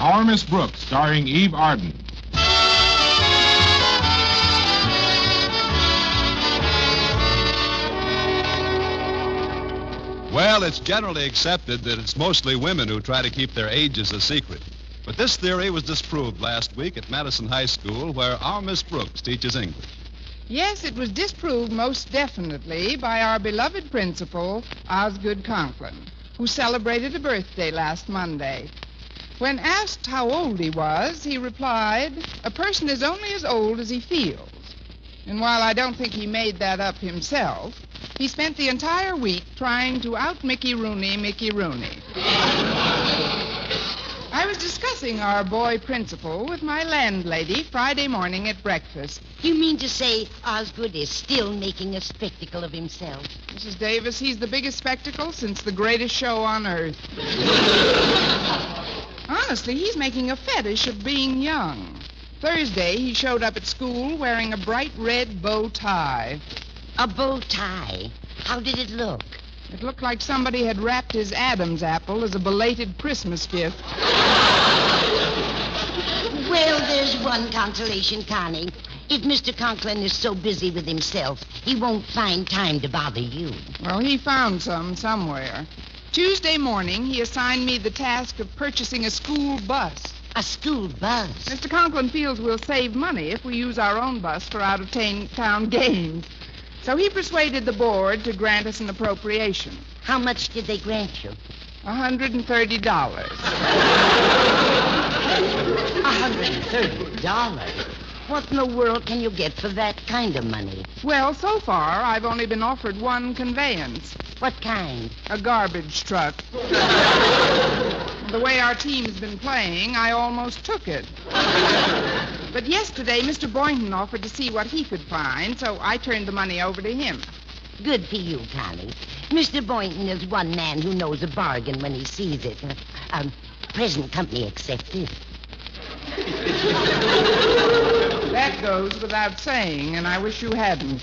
Our Miss Brooks, starring Eve Arden. Well, it's generally accepted that it's mostly women who try to keep their ages a secret. But this theory was disproved last week at Madison High School, where our Miss Brooks teaches English. Yes, it was disproved most definitely by our beloved principal, Osgood Conklin, who celebrated a birthday last Monday. When asked how old he was, he replied, "A person is only as old as he feels." And while I don't think he made that up himself, he spent the entire week trying to out-Mickey Rooney Mickey Rooney. I was discussing our boy principal with my landlady Friday morning at breakfast. You mean to say Osgood is still making a spectacle of himself? Mrs. Davis, he's the biggest spectacle since the greatest show on earth. Honestly, he's making a fetish of being young. Thursday, he showed up at school wearing a bright red bow tie. A bow tie? How did it look? It looked like somebody had wrapped his Adam's apple as a belated Christmas gift. Well, there's one consolation, Connie. If Mr. Conklin is so busy with himself, he won't find time to bother you. Well, he found some somewhere. Tuesday morning, he assigned me the task of purchasing a school bus. A school bus? Mr. Conklin feels we'll save money if we use our own bus for out-of-town games. So he persuaded the board to grant us an appropriation. How much did they grant you? $130. $130? What in the world can you get for that kind of money? Well, so far, I've only been offered one conveyance. What kind? A garbage truck. The way our team's been playing, I almost took it. But yesterday, Mr. Boynton offered to see what he could find, so I turned the money over to him. Good for you, Connie. Mr. Boynton is one man who knows a bargain when he sees it. Present company accepted. That goes without saying, and I wish you hadn't.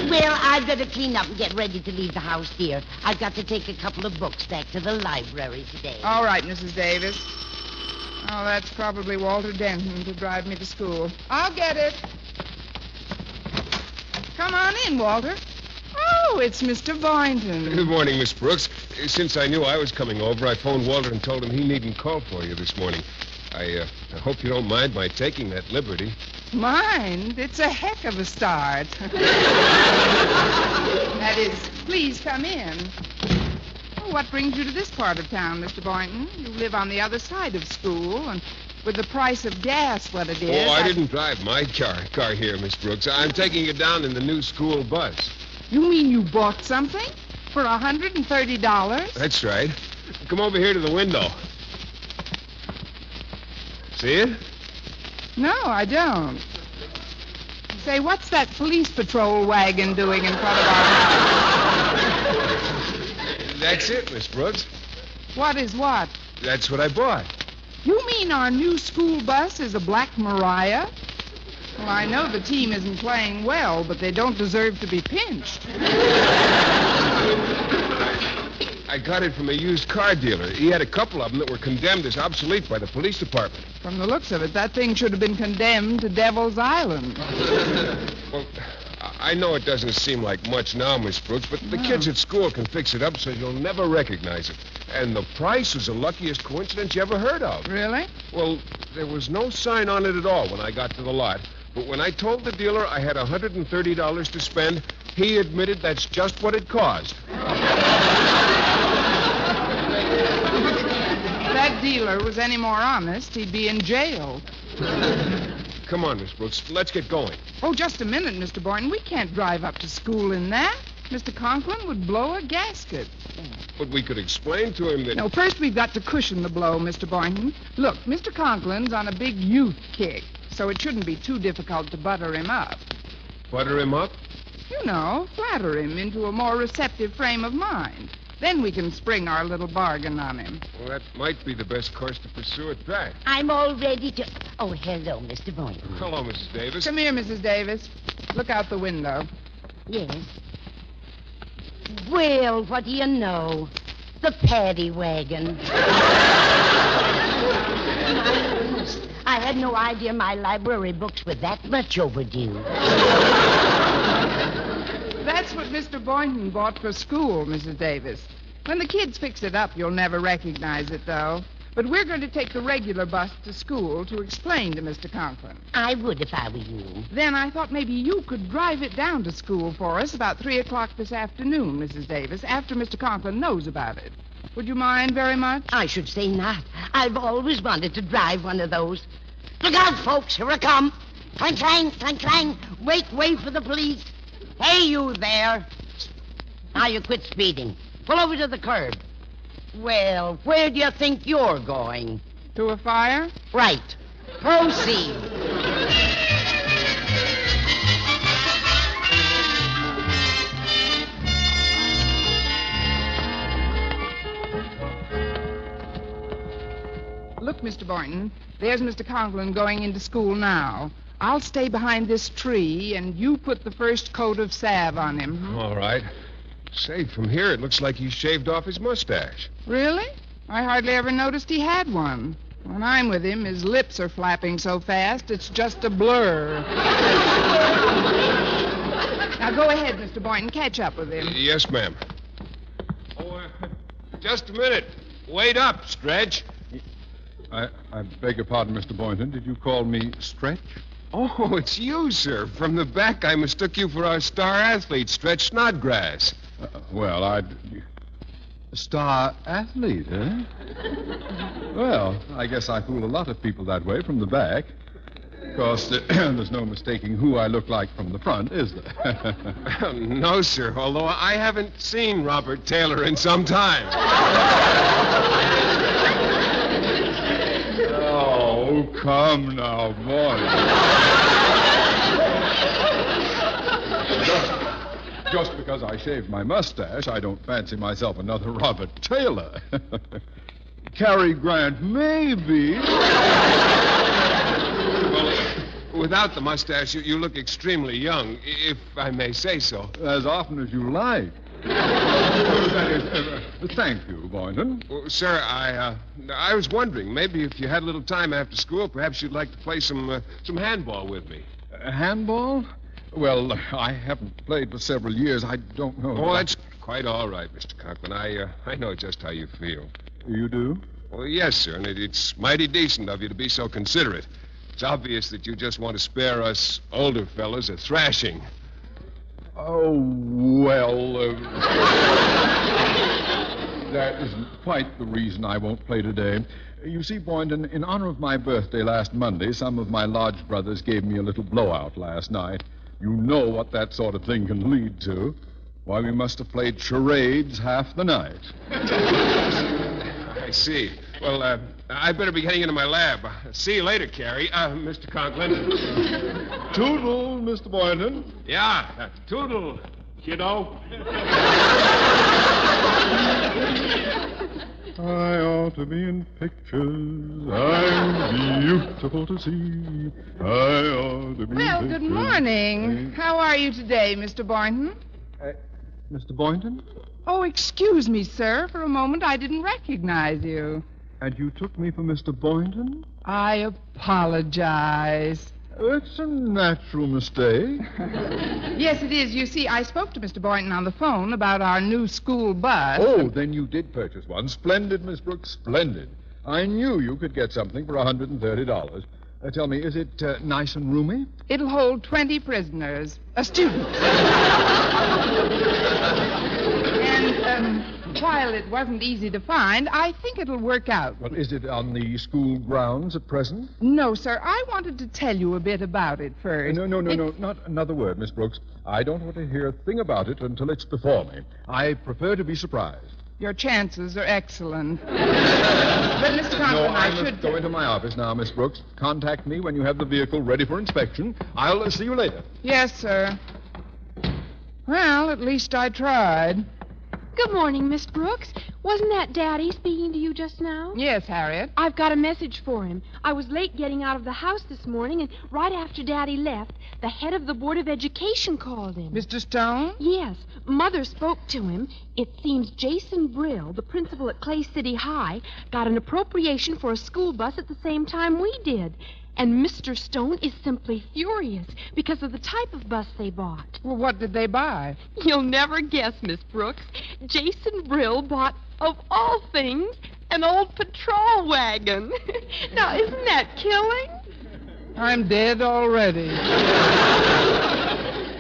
Well, I'd better clean up and get ready to leave the house, dear. I've got to take a couple of books back to the library today. All right, Mrs. Davis. Oh, that's probably Walter Denton to drive me to school. I'll get it. Come on in, Walter. Oh, it's Mr. Boynton. Good morning, Miss Brooks. Since I knew I was coming over, I phoned Walter and told him he needn't call for you this morning. I hope you don't mind my taking that liberty. Mind? It's a heck of a start. That is, please come in. Oh, what brings you to this part of town, Mr. Boynton? You live on the other side of school, and with the price of gas what it is... Oh, I didn't drive my car here, Miss Brooks. I'm taking it down in the new school bus. You mean you bought something? For $130? That's right. Come over here to the window. See it? No, I don't. Say, what's that police patrol wagon doing in front of our house? That's it, Miss Brooks. What is what? That's what I bought. You mean our new school bus is a Black Mariah? Well, I know the team isn't playing well, but they don't deserve to be pinched. I got it from a used car dealer. He had a couple of them that were condemned as obsolete by the police department. From the looks of it, that thing should have been condemned to Devil's Island. Well, I know it doesn't seem like much now, Miss Brooks, but the kids at school can fix it up so you'll never recognize it. And the price was the luckiest coincidence you ever heard of. Really? Well, there was no sign on it at all when I got to the lot. But when I told the dealer I had $130 to spend, he admitted that's just what it cost. If that dealer was any more honest, he'd be in jail. Come on, Miss Brooks. Let's get going. Oh, just a minute, Mr. Boynton. We can't drive up to school in that. Mr. Conklin would blow a gasket. But we could explain to him that... No, first we've got to cushion the blow, Mr. Boynton. Look, Mr. Conklin's on a big youth kick, so it shouldn't be too difficult to butter him up. Butter him up? You know, flatter him into a more receptive frame of mind. Then we can spring our little bargain on him. Well, that might be the best course to pursue at that. I'm all ready to... Oh, hello, Mr. Boynton. Hello, Mrs. Davis. Come here, Mrs. Davis. Look out the window. Yes. Well, what do you know? The paddy wagon. my goodness. I had no idea my library books were that much overdue. That's what Mr. Boynton bought for school, Mrs. Davis. When the kids fix it up, you'll never recognize it, though. But we're going to take the regular bus to school to explain to Mr. Conklin. I would if I were you. Then I thought maybe you could drive it down to school for us about 3 o'clock this afternoon, Mrs. Davis, after Mr. Conklin knows about it. Would you mind very much? I should say not. I've always wanted to drive one of those. Look out, folks. Here I come. Clang, clang, clang, clang. Wait for the police. Hey, you there. Now you quit speeding. Pull over to the curb. Well, where do you think you're going? To a fire? Right. Proceed. Look, Mr. Boynton, there's Mr. Conklin going into school now. I'll stay behind this tree, and you put the first coat of salve on him. All right. Say, from here, it looks like he shaved off his mustache. Really? I hardly ever noticed he had one. When I'm with him, his lips are flapping so fast, it's just a blur. Now, go ahead, Mr. Boynton. Catch up with him. Yes, ma'am. Oh, just a minute. Wait up, Stretch. I beg your pardon, Mr. Boynton. Did you call me Stretch? Oh, it's you, sir. From the back, I mistook you for our star athlete, Stretch Snodgrass. Well, I'd... Star athlete, eh? Well, I guess I fool a lot of people that way from the back. Of course, there's no mistaking who I look like from the front, is there? No, sir, although I haven't seen Robert Taylor in some time. Oh, come now, boy. Just because I shaved my mustache, I don't fancy myself another Robert Taylor. Cary Grant, maybe. Well, without the mustache, you look extremely young, if I may say so. As often as you like. That is, thank you, Boynton. Well, sir, I was wondering, maybe if you had a little time after school, perhaps you'd like to play some handball with me. Handball? Well, I haven't played for several years. I don't know. Oh, that's quite all right, Mr. Conklin. I know just how you feel. You do? Well, yes, sir, and it's mighty decent of you to be so considerate. It's obvious that you just want to spare us older fellows a thrashing. Oh, well, that isn't quite the reason I won't play today. You see, Boynton, in honor of my birthday last Monday, some of my lodge brothers gave me a little blowout last night. You know what that sort of thing can lead to. Why, we must have played charades half the night. I see. Well, I better be getting into my lab. See you later, Carrie. Mr. Conklin. Toodle, Mr. Boynton. Yeah, toodle, kiddo. I ought to be in pictures. I'm beautiful to see. I ought to be Well, in good pictures. morning. How are you today, Mr. Boynton? Mr. Boynton? Oh, excuse me, sir. For a moment, I didn't recognize you. And you took me for Mr. Boynton? I apologize. It's a natural mistake. Yes, it is. You see, I spoke to Mr. Boynton on the phone about our new school bus. Oh, then you did purchase one. Splendid, Miss Brooks, splendid. I knew you could get something for $130. Tell me, is it nice and roomy? It'll hold 20 prisoners. Students. And, while it wasn't easy to find, I think it'll work out. Well, is it on the school grounds at present? No, sir. I wanted to tell you a bit about it first. No. Not another word, Miss Brooks. I don't want to hear a thing about it until it's before me. I prefer to be surprised. Your chances are excellent. But, Mr. Conklin, I should... must go into my office now, Miss Brooks. Contact me when you have the vehicle ready for inspection. I'll see you later. Yes, sir. Well, at least I tried. Good morning, Miss Brooks. Wasn't that Daddy speaking to you just now? Yes, Harriet. I've got a message for him. I was late getting out of the house this morning, and right after Daddy left, the head of the Board of Education called him. Mr. Stone? Yes. Mother spoke to him. It seems Jason Brill, the principal at Clay City High, got an appropriation for a school bus at the same time we did. And Mr. Stone is simply furious because of the type of bus they bought. Well, what did they buy? You'll never guess, Miss Brooks. Jason Brill bought, of all things, an old patrol wagon. Now, isn't that killing? I'm dead already.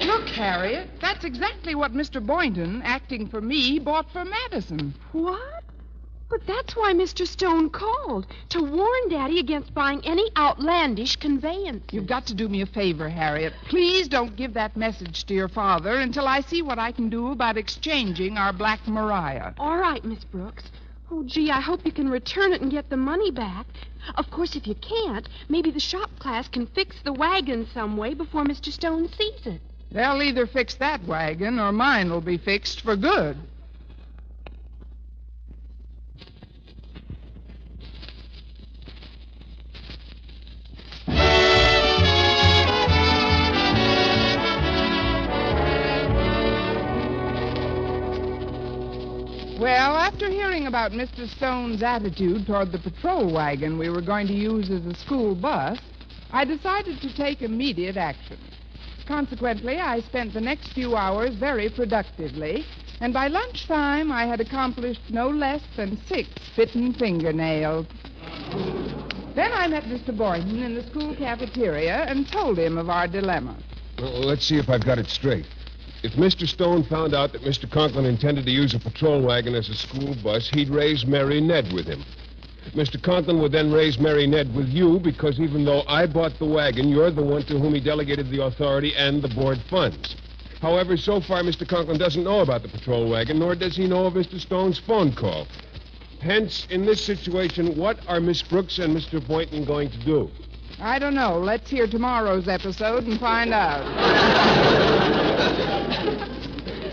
Look, Harriet, that's exactly what Mr. Boynton, acting for me, bought for Madison. What? But that's why Mr. Stone called, to warn Daddy against buying any outlandish conveyance. You've got to do me a favor, Harriet. Please don't give that message to your father until I see what I can do about exchanging our Black Mariah. All right, Miss Brooks. Oh, gee, I hope you can return it and get the money back. Of course, if you can't, maybe the shop class can fix the wagon some way before Mr. Stone sees it. They'll either fix that wagon or mine will be fixed for good. Well, after hearing about Mr. Stone's attitude toward the patrol wagon we were going to use as a school bus, I decided to take immediate action. Consequently, I spent the next few hours very productively, and by lunchtime I had accomplished no less than 6 bitten fingernails. Then I met Mr. Boynton in the school cafeteria and told him of our dilemma. Well, let's see if I've got it straight. If Mr. Stone found out that Mr. Conklin intended to use a patrol wagon as a school bus, he'd raise Mary Ned with him. Mr. Conklin would then raise Mary Ned with you because even though I bought the wagon, you're the one to whom he delegated the authority and the board funds. However, so far, Mr. Conklin doesn't know about the patrol wagon, nor does he know of Mr. Stone's phone call. Hence, in this situation, what are Miss Brooks and Mr. Boynton going to do? I don't know. Let's hear tomorrow's episode and find out.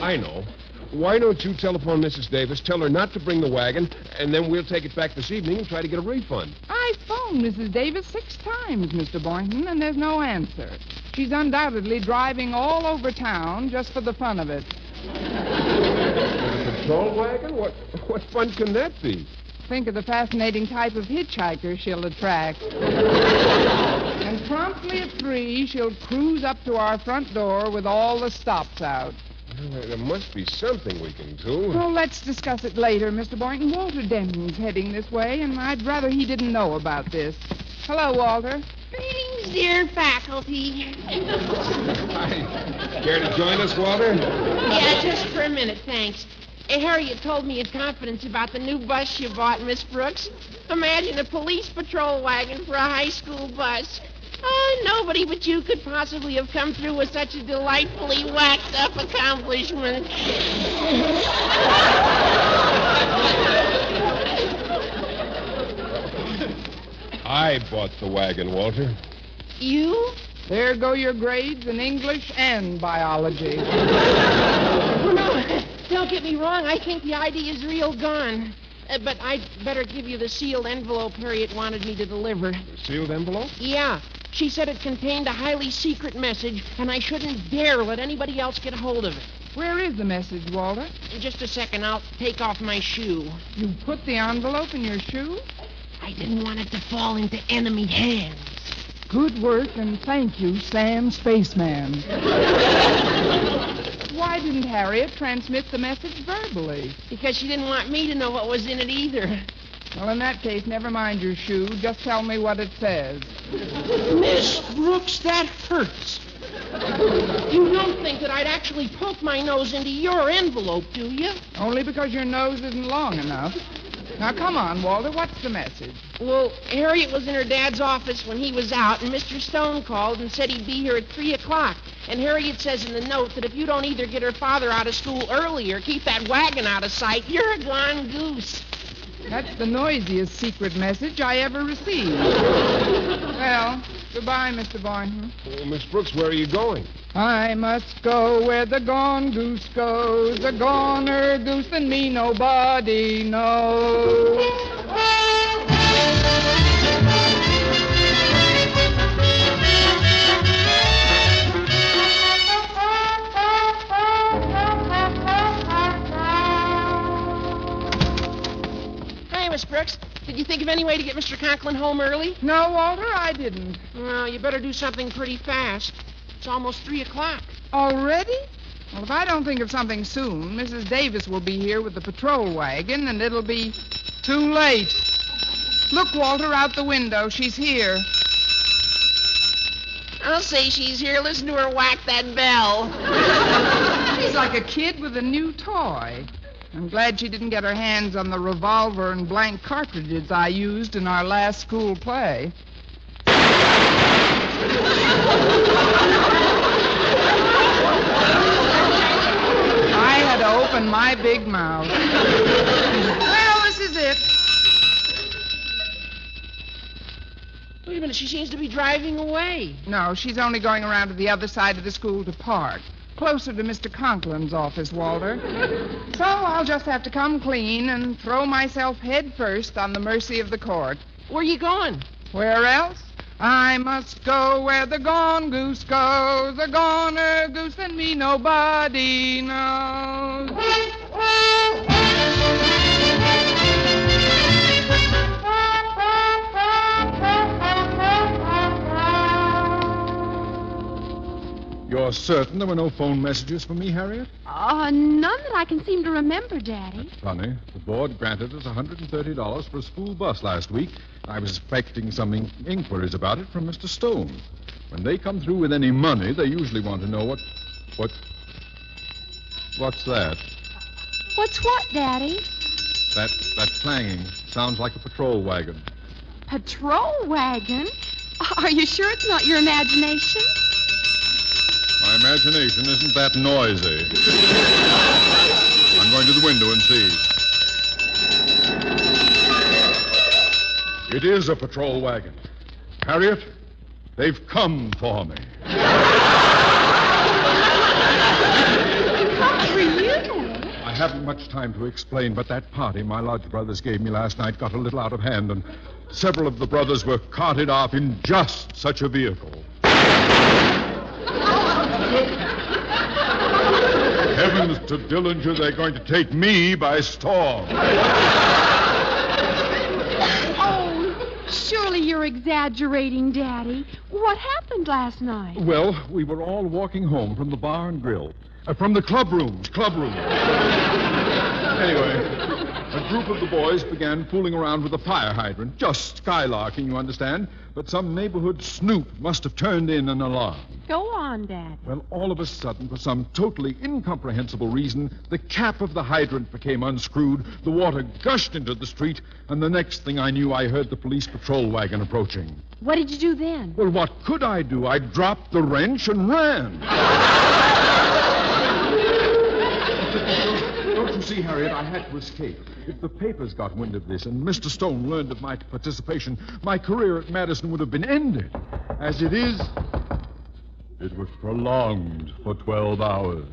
I know. Why don't you telephone Mrs. Davis, tell her not to bring the wagon, and then we'll take it back this evening and try to get a refund. I phoned Mrs. Davis 6 times, Mr. Boynton, and there's no answer. She's undoubtedly driving all over town just for the fun of it. A patrol wagon? What fun can that be? Think of the fascinating type of hitchhiker she'll attract. And promptly at 3, she'll cruise up to our front door with all the stops out. Well, there must be something we can do. Well, let's discuss it later, Mr. Boynton. Walter Denton's heading this way, and I'd rather he didn't know about this. Hello, Walter. Greetings, dear faculty. Hi. Care to join us, Walter? Yeah, just for a minute, thanks. Harriet told me in confidence about the new bus you bought, Miss Brooks. Imagine a police patrol wagon for a high school bus. Oh, nobody but you could possibly have come through with such a delightfully waxed-up accomplishment. I bought the wagon, Walter. You? There go your grades in English and biology. Oh, no, don't get me wrong. I think the idea is real gone. But I'd better give you the sealed envelope Harriet wanted me to deliver. The sealed envelope? Yeah. She said it contained a highly secret message, and I shouldn't dare let anybody else get a hold of it. Where is the message, Walter? In just a second, I'll take off my shoe. You put the envelope in your shoe? I didn't want it to fall into enemy hands. Good work, and thank you, Sam Spaceman. Why didn't Harriet transmit the message verbally? Because she didn't want me to know what was in it either. Well, in that case, never mind your shoe. Just tell me what it says. Miss Brooks, that hurts. You don't think that I'd actually poke my nose into your envelope, do you? Only because your nose isn't long enough. Now, come on, Walter. What's the message? Well, Harriet was in her dad's office when he was out, and Mr. Stone called and said he'd be here at 3 o'clock. And Harriet says in the note that if you don't either get her father out of school early or keep that wagon out of sight, you're a gone goose. That's the noisiest secret message I ever received. Well, goodbye, Mr. Boynton. Well, Miss Brooks, where are you going? I must go where the gone goose goes, a goner goose than me nobody knows. Hey, Miss Brooks, did you think of any way to get Mr. Conklin home early? No, Walter, I didn't. Well, you better do something pretty fast. It's almost 3 o'clock. Already? Well, if I don't think of something soon, Mrs. Davis will be here with the patrol wagon, and it'll be too late. Look, Walter, out the window. She's here. I'll say she's here. Listen to her whack that bell. She's like a kid with a new toy. I'm glad she didn't get her hands on the revolver and blank cartridges I used in our last school play. I had to open my big mouth. Well, this is it. Wait a minute, she seems to be driving away. No, she's only going around to the other side of the school to park. Closer to Mr. Conklin's office, Walter. So I'll just have to come clean and throw myself head first on the mercy of the court. Where are you going? Where else? I must go where the gone goose goes, a goner goose than me nobody knows. You're certain there were no phone messages for me, Harriet? None that I can seem to remember, Daddy. That's funny. The board granted us $130 for a school bus last week. I was expecting some inquiries about it from Mr. Stone. When they come through with any money, they usually want to know what's that? What's what, Daddy? That clanging sounds like a patrol wagon. Patrol wagon? Are you sure it's not your imagination? My imagination isn't that noisy. I'm going to the window and see. It is a patrol wagon. Harriet, they've come for me. Come for you? I haven't much time to explain, but that party my lodge brothers gave me last night got a little out of hand, and several of the brothers were carted off in just such a vehicle. Heavens to Dillinger, they're going to take me by storm. Oh, surely you're exaggerating, Daddy. What happened last night? Well, we were all walking home from the bar and grill. From the club rooms. Anyway, a group of the boys began fooling around with a fire hydrant. Just skylarking, you understand. But some neighborhood snoop must have turned in an alarm. Go on, Dad. Well, all of a sudden, for some totally incomprehensible reason, the cap of the hydrant became unscrewed, the water gushed into the street, and the next thing I knew, I heard the police patrol wagon approaching. What did you do then? Well, what could I do? I dropped the wrench and ran. Don't you see, Harriet, I had to escape. If the papers got wind of this and Mr. Stone learned of my participation, my career at Madison would have been ended. As it is, it was prolonged for 12 hours.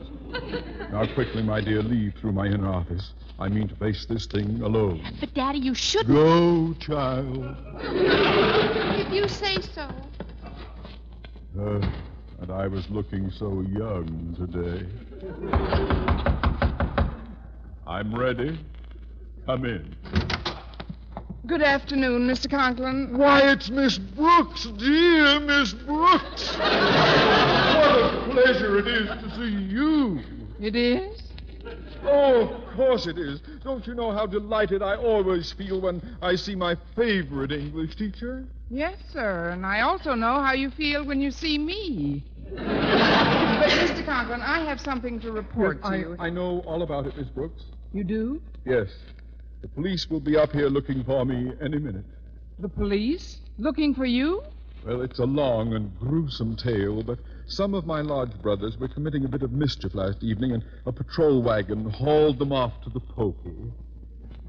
Now, quickly, my dear, leave through my inner office. I mean to face this thing alone. But, Daddy, you shouldn't. Go, child. If you say so. And I was looking so young today. I'm ready. Come in. Good afternoon, Mr. Conklin. Why, it's Miss Brooks, dear Miss Brooks. What a pleasure it is to see you. It is? Oh, of course it is. Don't you know how delighted I always feel when I see my favorite English teacher? Yes, sir. And I also know how you feel when you see me. But, Mr. Conklin, I have something to report to you. I know all about it, Miss Brooks. You do? Yes. The police will be up here looking for me any minute. The police? Looking for you? Well, it's a long and gruesome tale, but some of my lodge brothers were committing a bit of mischief last evening, and a patrol wagon hauled them off to the pokey.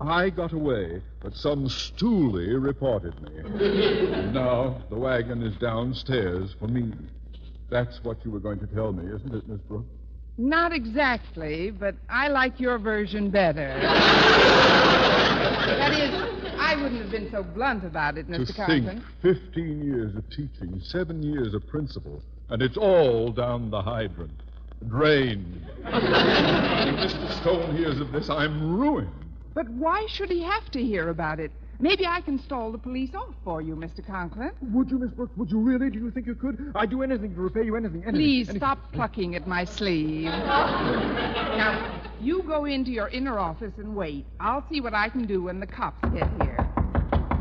I got away, but some stoolie reported me. And now the wagon is downstairs for me. That's what you were going to tell me, isn't it, Miss Brooks? Not exactly, but I like your version better. That is, I wouldn't have been so blunt about it, Mr. Conklin. To think, 15 years of teaching, 7 years of principal, and it's all down the hydrant. Drained. When Mr. Stone hears of this, I'm ruined. But why should he have to hear about it? Maybe I can stall the police off for you, Mr. Conklin. Would you, Miss Brooks? Would you really? Do you think you could? I'd do anything to repay you, anything. Please stop plucking at my sleeve. Now, you go into your inner office and wait. I'll see what I can do when the cops get here.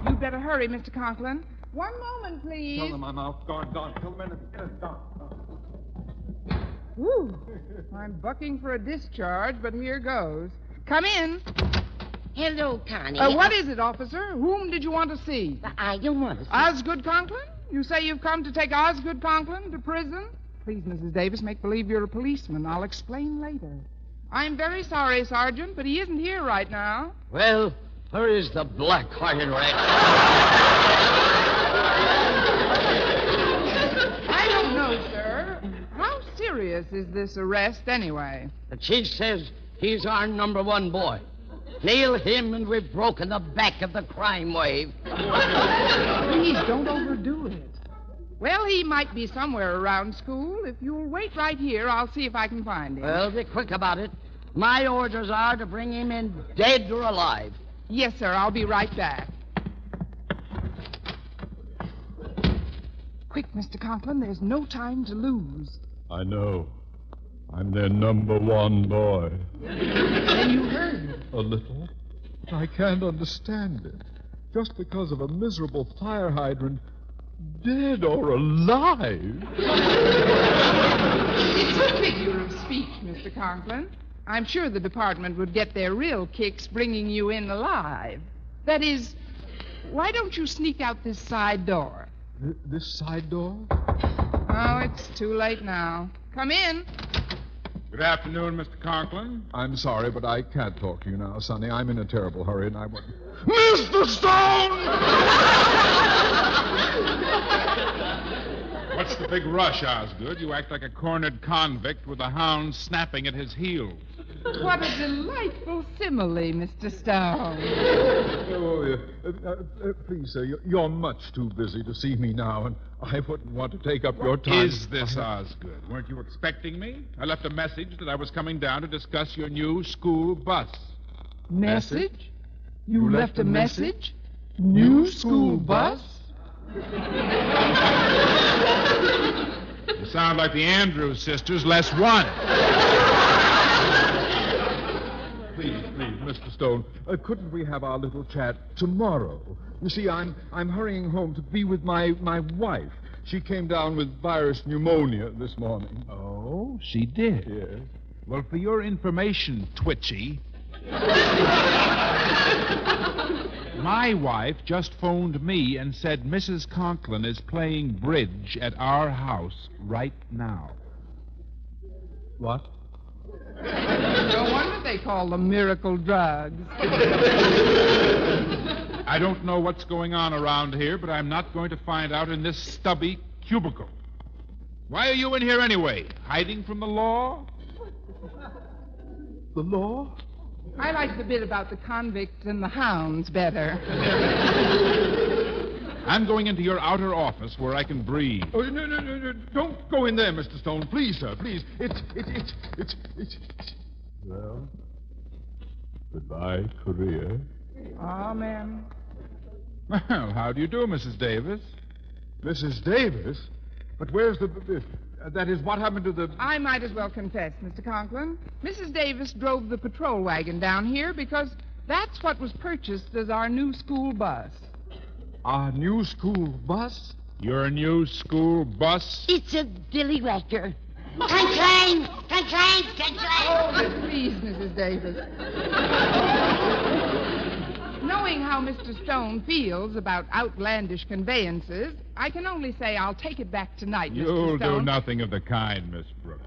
You'd better hurry, Mr. Conklin. One moment, please. Tell them I'm out. Gone. Tell them anything. Gone. Whew. I'm bucking for a discharge, but here goes. Come in. Hello, Connie. What is it, officer? Whom did you want to see? I don't want to see. Osgood Conklin? You say you've come to take Osgood Conklin to prison? Please, Mrs. Davis, make believe you're a policeman. I'll explain later. I'm very sorry, Sergeant, but he isn't here right now. Well, where is the black-hearted rat? I don't know, sir. How serious is this arrest, anyway? The chief says he's our number one boy. Nail him and we've broken the back of the crime wave. Please, don't overdo it. Well, he might be somewhere around school. If you'll wait right here, I'll see if I can find him. Well, be quick about it. My orders are to bring him in dead or alive. Yes, sir. I'll be right back. Quick, Mr. Conklin. There's no time to lose. I know. I'm their number one boy. Then you heard. A little. I can't understand it. Just because of a miserable fire hydrant, dead or alive. It's a figure of speech, Mr. Conklin. I'm sure the department would get their real kicks bringing you in alive. That is, why don't you sneak out this side door? This side door? Oh, it's too late now. Come in. Good afternoon, Mr. Conklin. I'm sorry, but I can't talk to you now, Sonny. I'm in a terrible hurry, and I want... Mr. Stone! What's the big rush, Osgood? You act like a cornered convict with a hound snapping at his heels. What a delightful simile, Mr. Stone. Oh, please, sir, you're much too busy to see me now, and I wouldn't want to take up your time. Is this Osgood? Weren't you expecting me? I left a message that I was coming down to discuss your new school bus. Message? You left a message? New school bus? You sound like the Andrews sisters, less one. Please, Mr. Stone, couldn't we have our little chat tomorrow? You see, I'm hurrying home to be with my wife. She came down with virus pneumonia this morning. Oh, she did? Yes. Well, for your information, Twitchy, my wife just phoned me and said Mrs. Conklin is playing bridge at our house right now. What? No wonder they call them miracle drugs. I don't know what's going on around here, but I'm not going to find out in this stubby cubicle. Why are you in here anyway? Hiding from the law? The law? I like the bit about the convicts and the hounds better. I'm going into your outer office where I can breathe. Oh, no. Don't go in there, Mr. Stone. Please, sir, please. It's... Well, goodbye, Korea. Amen. Well, how do you do, Mrs. Davis? Mrs. Davis? But where's the... That is, what happened to the... I might as well confess, Mr. Conklin. Mrs. Davis drove the patrol wagon down here because that's what was purchased as our new school bus. Our new school bus? Your new school bus? It's a dilly whacker. Clang, clang, clang, clang, clang. Oh, please, Mrs. Davis. Knowing how Mr. Stone feels about outlandish conveyances, I can only say I'll take it back tonight, Mr. You'll Stone. do nothing of the kind, Miss Brooks.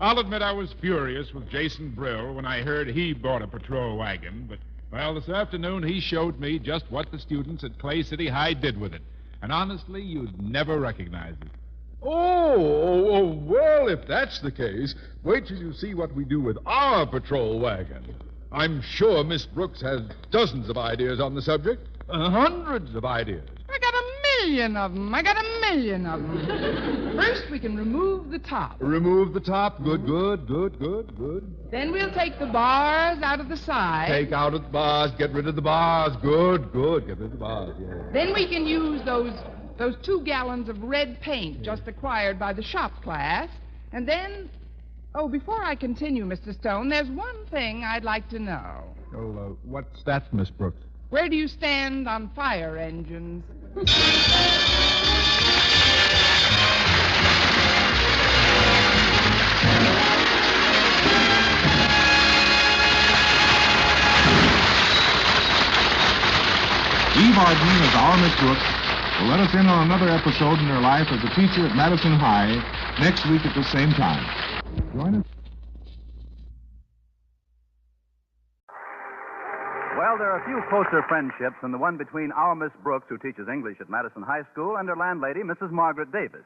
I'll admit I was furious with Jason Brill when I heard he bought a patrol wagon, but, well, this afternoon he showed me just what the students at Clay City High did with it. And honestly, you'd never recognize it. Well, if that's the case, wait till you see what we do with our patrol wagon. I'm sure Miss Brooks has dozens of ideas on the subject, hundreds of ideas. I got 1,000,000 of them. I got 1,000,000 of them. First, we can remove the top. Remove the top. Good. Then we'll take the bars out of the side. Take out the bars. Get rid of the bars. Good. Get rid of the bars, yeah. Then we can use those 2 gallons of red paint just acquired by the shop class. And then... Oh, before I continue, Mr. Stone, there's one thing I'd like to know. Oh, what's that, Miss Brooks? Where do you stand on fire engines? Eve Arden as our Miss Brooks will let us in on another episode in her life as a teacher at Madison High next week at the same time. Join us. Well, there are few closer friendships than the one between our Miss Brooks, who teaches English at Madison High School, and her landlady, Mrs. Margaret Davis.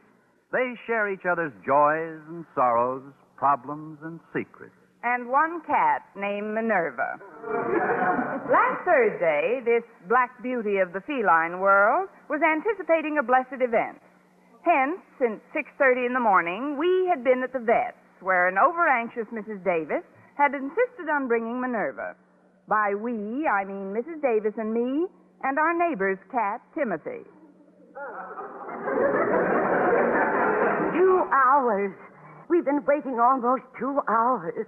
They share each other's joys and sorrows, problems and secrets. And one cat named Minerva. Last Thursday, this black beauty of the feline world was anticipating a blessed event. Hence, since 6:30 in the morning, we had been at the vet's, where an over-anxious Mrs. Davis had insisted on bringing Minerva. By we, I mean Mrs. Davis and me and our neighbor's cat, Timothy. 2 hours. We've been waiting almost 2 hours.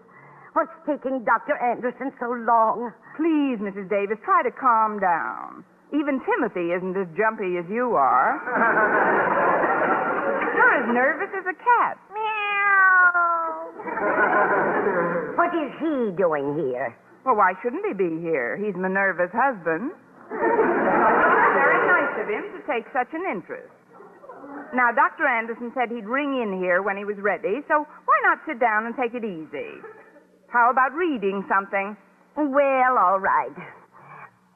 What's taking Dr. Anderson so long? Please, Mrs. Davis, try to calm down. Even Timothy isn't as jumpy as you are. You're as nervous as a cat. Meow. What is he doing here? Well, why shouldn't he be here? He's Minerva's husband. Very nice of him to take such an interest. Now, Dr. Anderson said he'd ring in here when he was ready, so why not sit down and take it easy? How about reading something? Well, all right.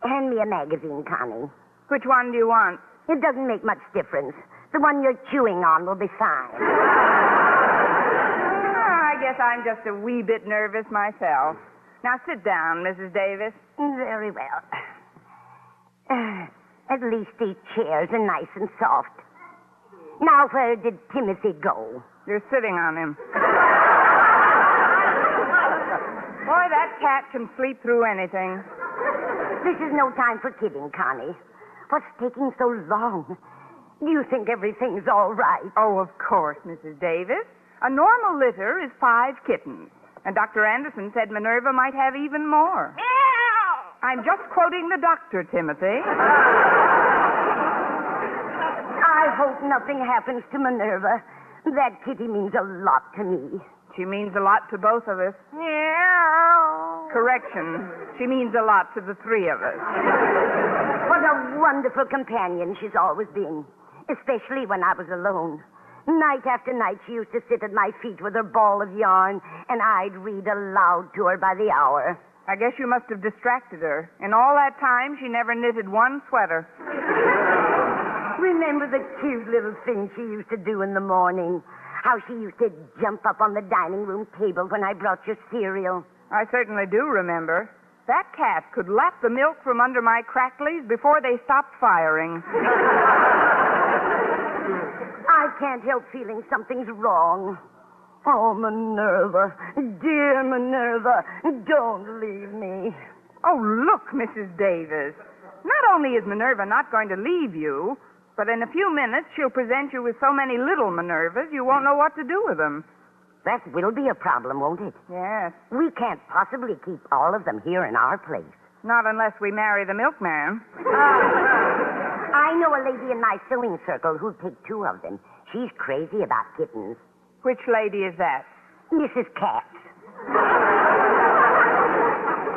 Hand me a magazine, Connie. Which one do you want? It doesn't make much difference. The one you're chewing on will be fine. I guess I'm just a wee bit nervous myself. Now, sit down, Mrs. Davis. Very well. At least these chairs are nice and soft. Now, where did Timothy go? You're sitting on him. Boy, that cat can sleep through anything. This is no time for kidding, Connie. What's taking so long? Do you think everything's all right? Oh, of course, Mrs. Davis. A normal litter is 5 kittens. And Dr. Anderson said Minerva might have even more. Meow! I'm just quoting the doctor, Timothy. I hope nothing happens to Minerva. That kitty means a lot to me. She means a lot to both of us. Meow! Correction. She means a lot to the 3 of us. What a wonderful companion she's always been, especially when I was alone. Night after night, she used to sit at my feet with her ball of yarn, and I'd read aloud to her by the hour. I guess you must have distracted her. In all that time, she never knitted one sweater. Remember the cute little things she used to do in the morning? How she used to jump up on the dining room table when I brought your cereal. I certainly do remember. That cat could lap the milk from under my cracklies before they stopped firing. I can't help feeling something's wrong. Oh, Minerva, dear Minerva, don't leave me. Oh, look, Mrs. Davis. Not only is Minerva not going to leave you, but in a few minutes she'll present you with so many little Minervas you won't know what to do with them. That will be a problem, won't it? Yes. We can't possibly keep all of them here in our place. Not unless we marry the milkman. I know a lady in my sewing circle who'd take 2 of them. She's crazy about kittens. Which lady is that? Mrs. Katz.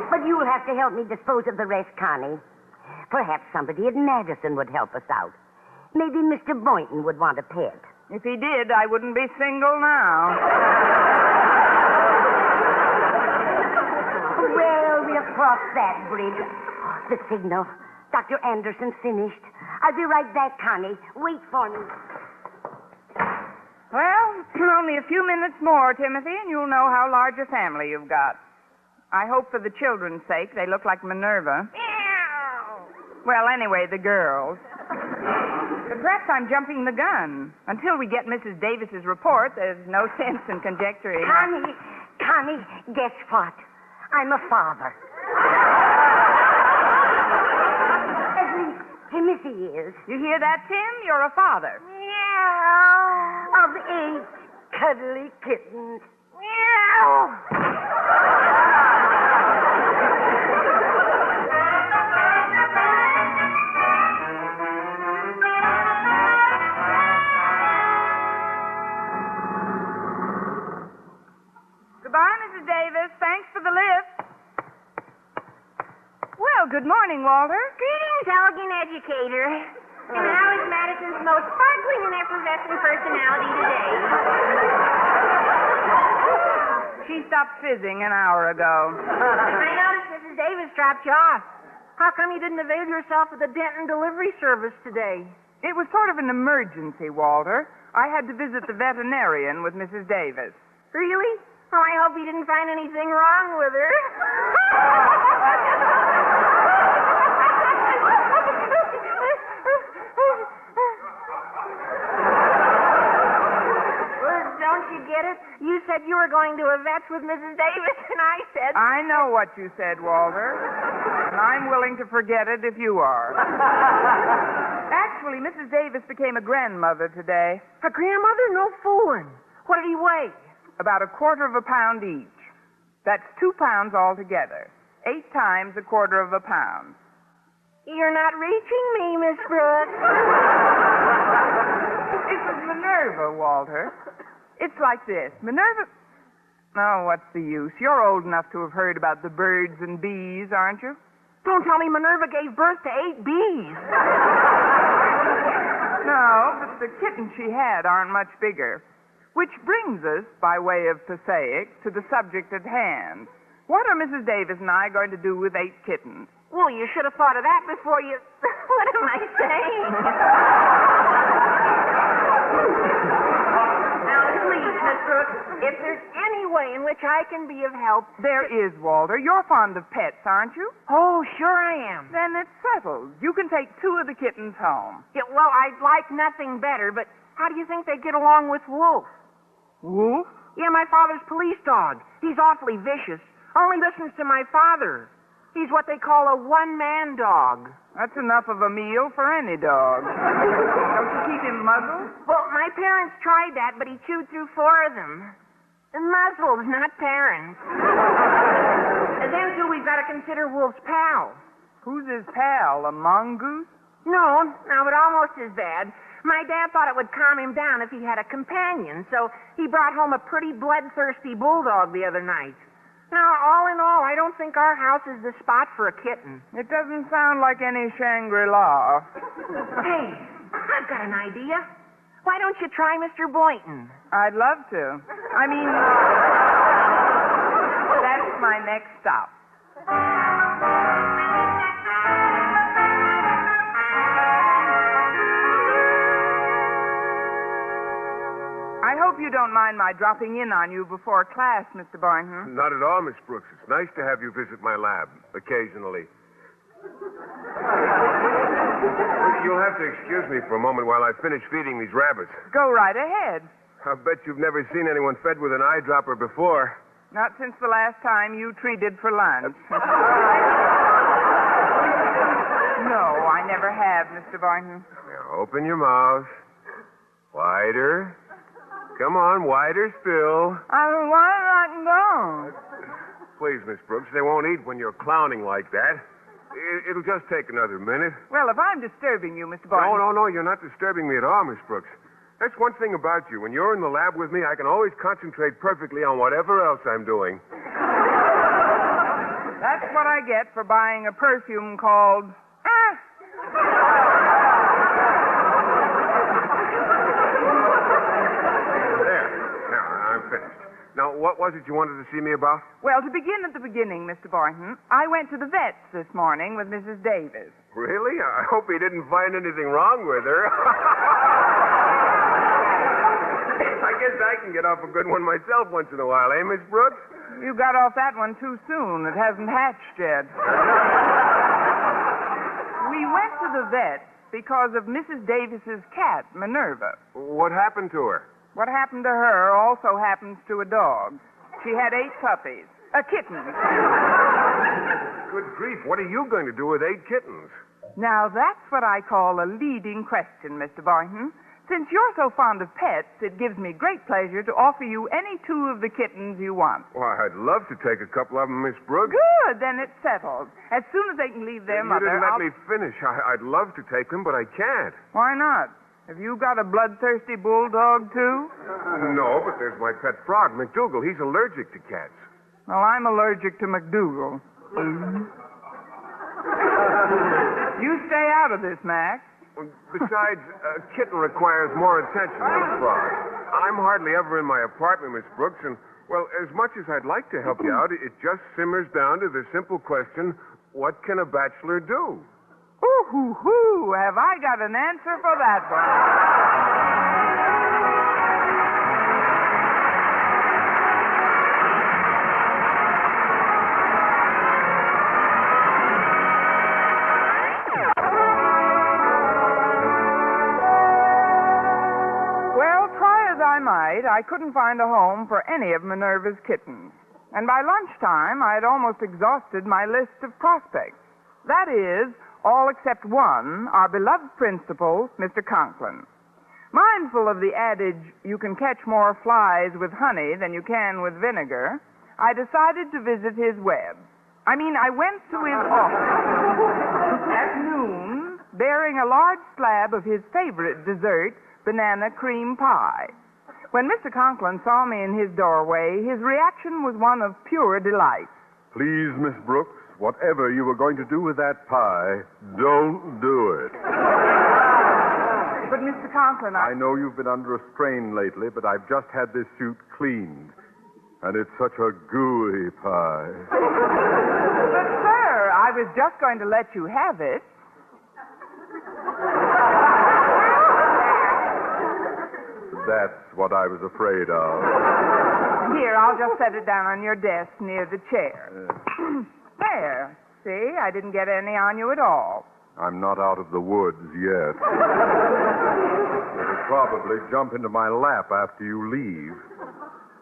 But you'll have to help me dispose of the rest, Connie. Perhaps somebody at Madison would help us out. Maybe Mr. Boynton would want a pet. If he did, I wouldn't be single now. Well, we'll cross that bridge. The signal. Dr. Anderson's finished. I'll be right back, Connie. Wait for me. Well, only a few minutes more, Timothy, and you'll know how large a family you've got. I hope for the children's sake they look like Minerva. Well, anyway, the girls. But perhaps I'm jumping the gun. Until we get Mrs. Davis's report, there's no sense in conjecturing. Connie, guess what? I'm a father. At least Timothy is. You hear that, Tim? You're a father. Meow. Of 8 cuddly kittens. Meow. Goodbye, Mrs. Davis. Thanks for the lift. Well, good morning, Walter. Greetings, elegant educator. And how is Madison's most sparkling and effervescent personality today? She stopped fizzing an hour ago. I noticed Mrs. Davis dropped you off. How come you didn't avail yourself of the Didnt delivery service today? It was sort of an emergency, Walter. I had to visit the veterinarian with Mrs. Davis. Really? Oh, I hope you didn't find anything wrong with her. Well, don't you get it? You said you were going to a vet's with Mrs. Davis, and I said... I know what you said, Walter. And I'm willing to forget it if you are. Actually, Mrs. Davis became a grandmother today. A grandmother? No fooling. What did he weigh? About 1/4 pound each. That's 2 pounds altogether. 8 times 1/4 pound. You're not reaching me, Miss Brooks. It was Minerva, Walter. It's like this. Minerva... Oh, what's the use? You're old enough to have heard about the birds and bees, aren't you? Don't tell me Minerva gave birth to 8 bees. No, but the kittens she had aren't much bigger. Which brings us, by way of prosaic, to the subject at hand. What are Mrs. Davis and I going to do with 8 kittens? Well, you should have thought of that before you... What am I saying? Now, please, Miss Brooks, if there's any way in which I can be of help... There is, Walter. You're fond of pets, aren't you? Oh, sure I am. Then it's settled. You can take 2 of the kittens home. Yeah, well, I'd like nothing better, but how do you think they get along with Wolf? Wolf? Yeah, my father's police dog. He's awfully vicious. Only listens to my father. He's what they call a one-man dog. That's enough of a meal for any dog. Don't you keep him muzzled? Well, my parents tried that, but he chewed through 4 of them. And muzzled, not parents. And then, too, we've got to consider Wolf's pal. Who's his pal, a mongoose? No, but almost as bad. My dad thought it would calm him down if he had a companion, so he brought home a pretty bloodthirsty bulldog the other night. Now, all in all, I don't think our house is the spot for a kitten. It doesn't sound like any Shangri-La. Hey, I've got an idea. Why don't you try Mr. Boynton? I'd love to. I mean, that's my next stop. I hope you don't mind my dropping in on you before class, Mr. Boynton. Not at all, Miss Brooks. It's nice to have you visit my lab occasionally. You'll have to excuse me for a moment while I finish feeding these rabbits. Go right ahead. I bet you've never seen anyone fed with an eyedropper before. Not since the last time you treated for lunch. No, I never have, Mr. Boynton. Now, open your mouth. Wider. Come on, wider still. Why not go? Please, Miss Brooks, they won't eat when you're clowning like that. It'll just take another minute. Well, if I'm disturbing you, Mr. Boynton... No, you're not disturbing me at all, Miss Brooks. That's one thing about you. When you're in the lab with me, I can always concentrate perfectly on whatever else I'm doing. That's what I get for buying a perfume called... There. Now, I'm finished. Now, what was it you wanted to see me about? Well, to begin at the beginning, Mr. Boynton, I went to the vet's this morning with Mrs. Davis. Really? I hope he didn't find anything wrong with her. I guess I can get off a good one myself once in a while, eh, Miss Brooks? You got off that one too soon. It hasn't hatched yet. We went to the vet because of Mrs. Davis's cat, Minerva. What happened to her? What happened to her also happens to a dog. She had 8 puppies. Kittens. Good grief, what are you going to do with 8 kittens? Now, that's what I call a leading question, Mr. Boynton. Since you're so fond of pets, it gives me great pleasure to offer you any 2 of the kittens you want. Why, I'd love to take a couple of them, Miss Brooks. Good, then it's settled. As soon as they can leave their mother, You didn't let me finish. I'd love to take them, but I can't. Why not? Have you got a bloodthirsty bulldog, too? No, but there's my pet frog, McDougal. He's allergic to cats. Well, I'm allergic to McDougal. You stay out of this, Mac. Besides, a kitten requires more attention than a frog. I'm hardly ever in my apartment, Miss Brooks, and, well, as much as I'd like to help you out, it just simmers down to the simple question, what can a bachelor do? Ooh-hoo-hoo, have I got an answer for that one. I couldn't find a home for any of Minerva's kittens. And by lunchtime, I had almost exhausted my list of prospects. That is, all except one, our beloved principal, Mr. Conklin. Mindful of the adage, you can catch more flies with honey than you can with vinegar, I decided to visit his web. I went to his office at noon, bearing a large slab of his favorite dessert, banana cream pie. When Mr. Conklin saw me in his doorway, his reaction was one of pure delight. Please, Miss Brooks, whatever you were going to do with that pie, don't do it. But, Mr. Conklin, I know you've been under a strain lately, but I've just had this suit cleaned. And it's such a gooey pie. But, sir, I was just going to let you have it. That's what I was afraid of. Here, I'll just set it down on your desk near the chair. There. See, I didn't get any on you at all. I'm not out of the woods yet. It'll probably jump into my lap after you leave.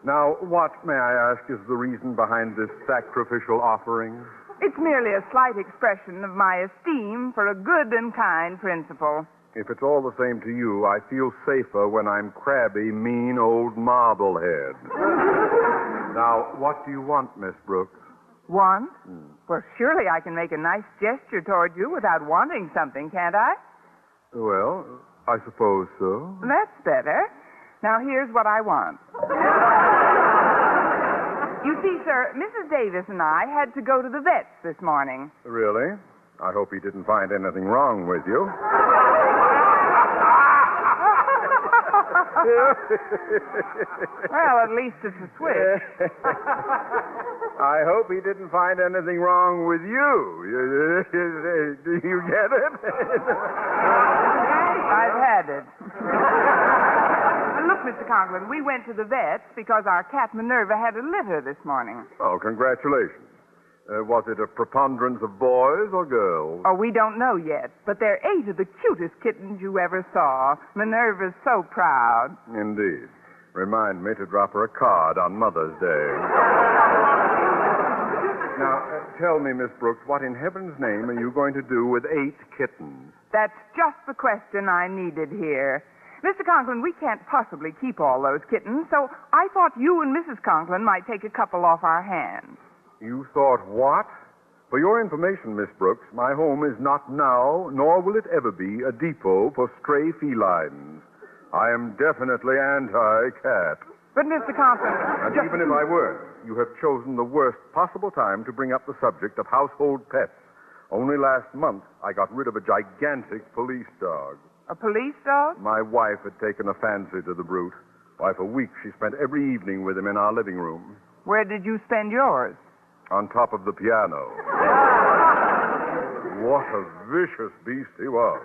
Now, what, may I ask, is the reason behind this sacrificial offering? It's merely a slight expression of my esteem for a good and kind principal. If it's all the same to you, I feel safer when I'm crabby, mean old Marblehead. Now, what do you want, Miss Brooks? Want? Well, surely I can make a nice gesture toward you without wanting something, can't I? Well, I suppose so. That's better. Now, here's what I want. You see, sir, Mrs. Davis and I had to go to the vet's this morning. Really? I hope he didn't find anything wrong with you. Well, at least it's a switch. I hope he didn't find anything wrong with you. Do you get it? I've had it. Look, Mr. Conklin, we went to the vet's because our cat Minerva had a litter this morning. Oh, congratulations. Was it a preponderance of boys or girls? Oh, we don't know yet, but they're 8 of the cutest kittens you ever saw. Minerva's so proud. Indeed. Remind me to drop her a card on Mother's Day. Now, tell me, Miss Brooks, what in heaven's name are you going to do with 8 kittens? That's just the question I needed here. Mr. Conklin, we can't possibly keep all those kittens, so I thought you and Mrs. Conklin might take a couple off our hands. You thought what? For your information, Miss Brooks, my home is not now, nor will it ever be, a depot for stray felines. I am definitely anti-cat. But, Mr. Conklin... And even if I weren't, you have chosen the worst possible time to bring up the subject of household pets. Only last month, I got rid of a gigantic police dog. A police dog? My wife had taken a fancy to the brute. Why, for weeks she spent every evening with him in our living room. Where did you spend yours? On top of the piano. What a vicious beast he was.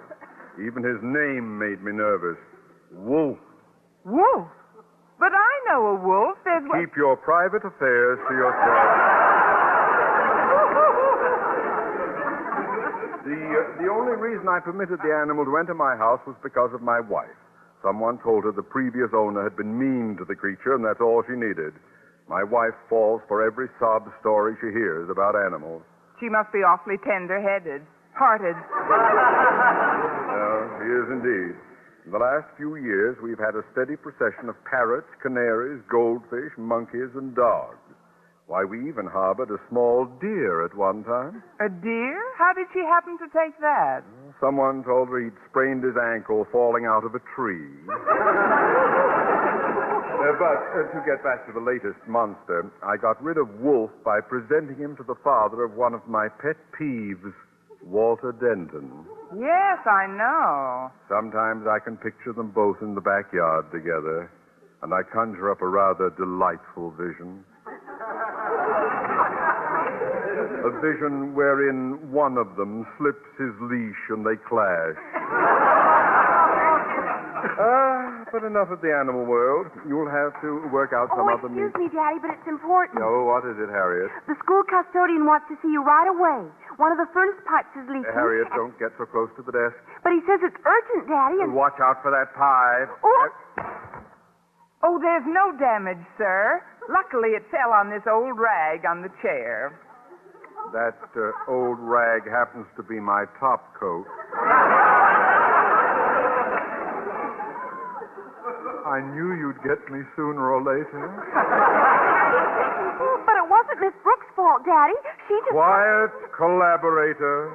Even his name made me nervous. Wolf. Wolf? But I know a wolf. There's one. Keep your private affairs to yourself. The only reason I permitted the animal to enter my house was because of my wife. Someone told her the previous owner had been mean to the creature, and that's all she needed. My wife falls for every sob story she hears about animals. She must be awfully tender-headed, hearted. She is indeed. In the last few years, we've had a steady procession of parrots, canaries, goldfish, monkeys, and dogs. Why, we even harbored a small deer at one time. A deer? How did she happen to take that? Someone told her he'd sprained his ankle falling out of a tree. But to get back to the latest monster, I got rid of Wolf by presenting him to the father of one of my pet peeves, Walter Denton. Yes, I know. Sometimes I can picture them both in the backyard together, and I conjure up a rather delightful vision. A vision wherein one of them slips his leash and they clash. But enough of the animal world. You'll have to work out some other excuse me, Daddy, but it's important. Oh, what is it, Harriet? The school custodian wants to see you right away. One of the furnace pipes is leaking. Harriet, don't get so close to the desk. But he says it's urgent, Daddy, and... Watch out for that pipe. Oh, there's no damage, sir. Luckily, it fell on this old rag on the chair. That old rag happens to be my top coat. I knew you'd get me sooner or later. But it wasn't Miss Brooks' fault, Daddy. She just... Quiet, collaborator.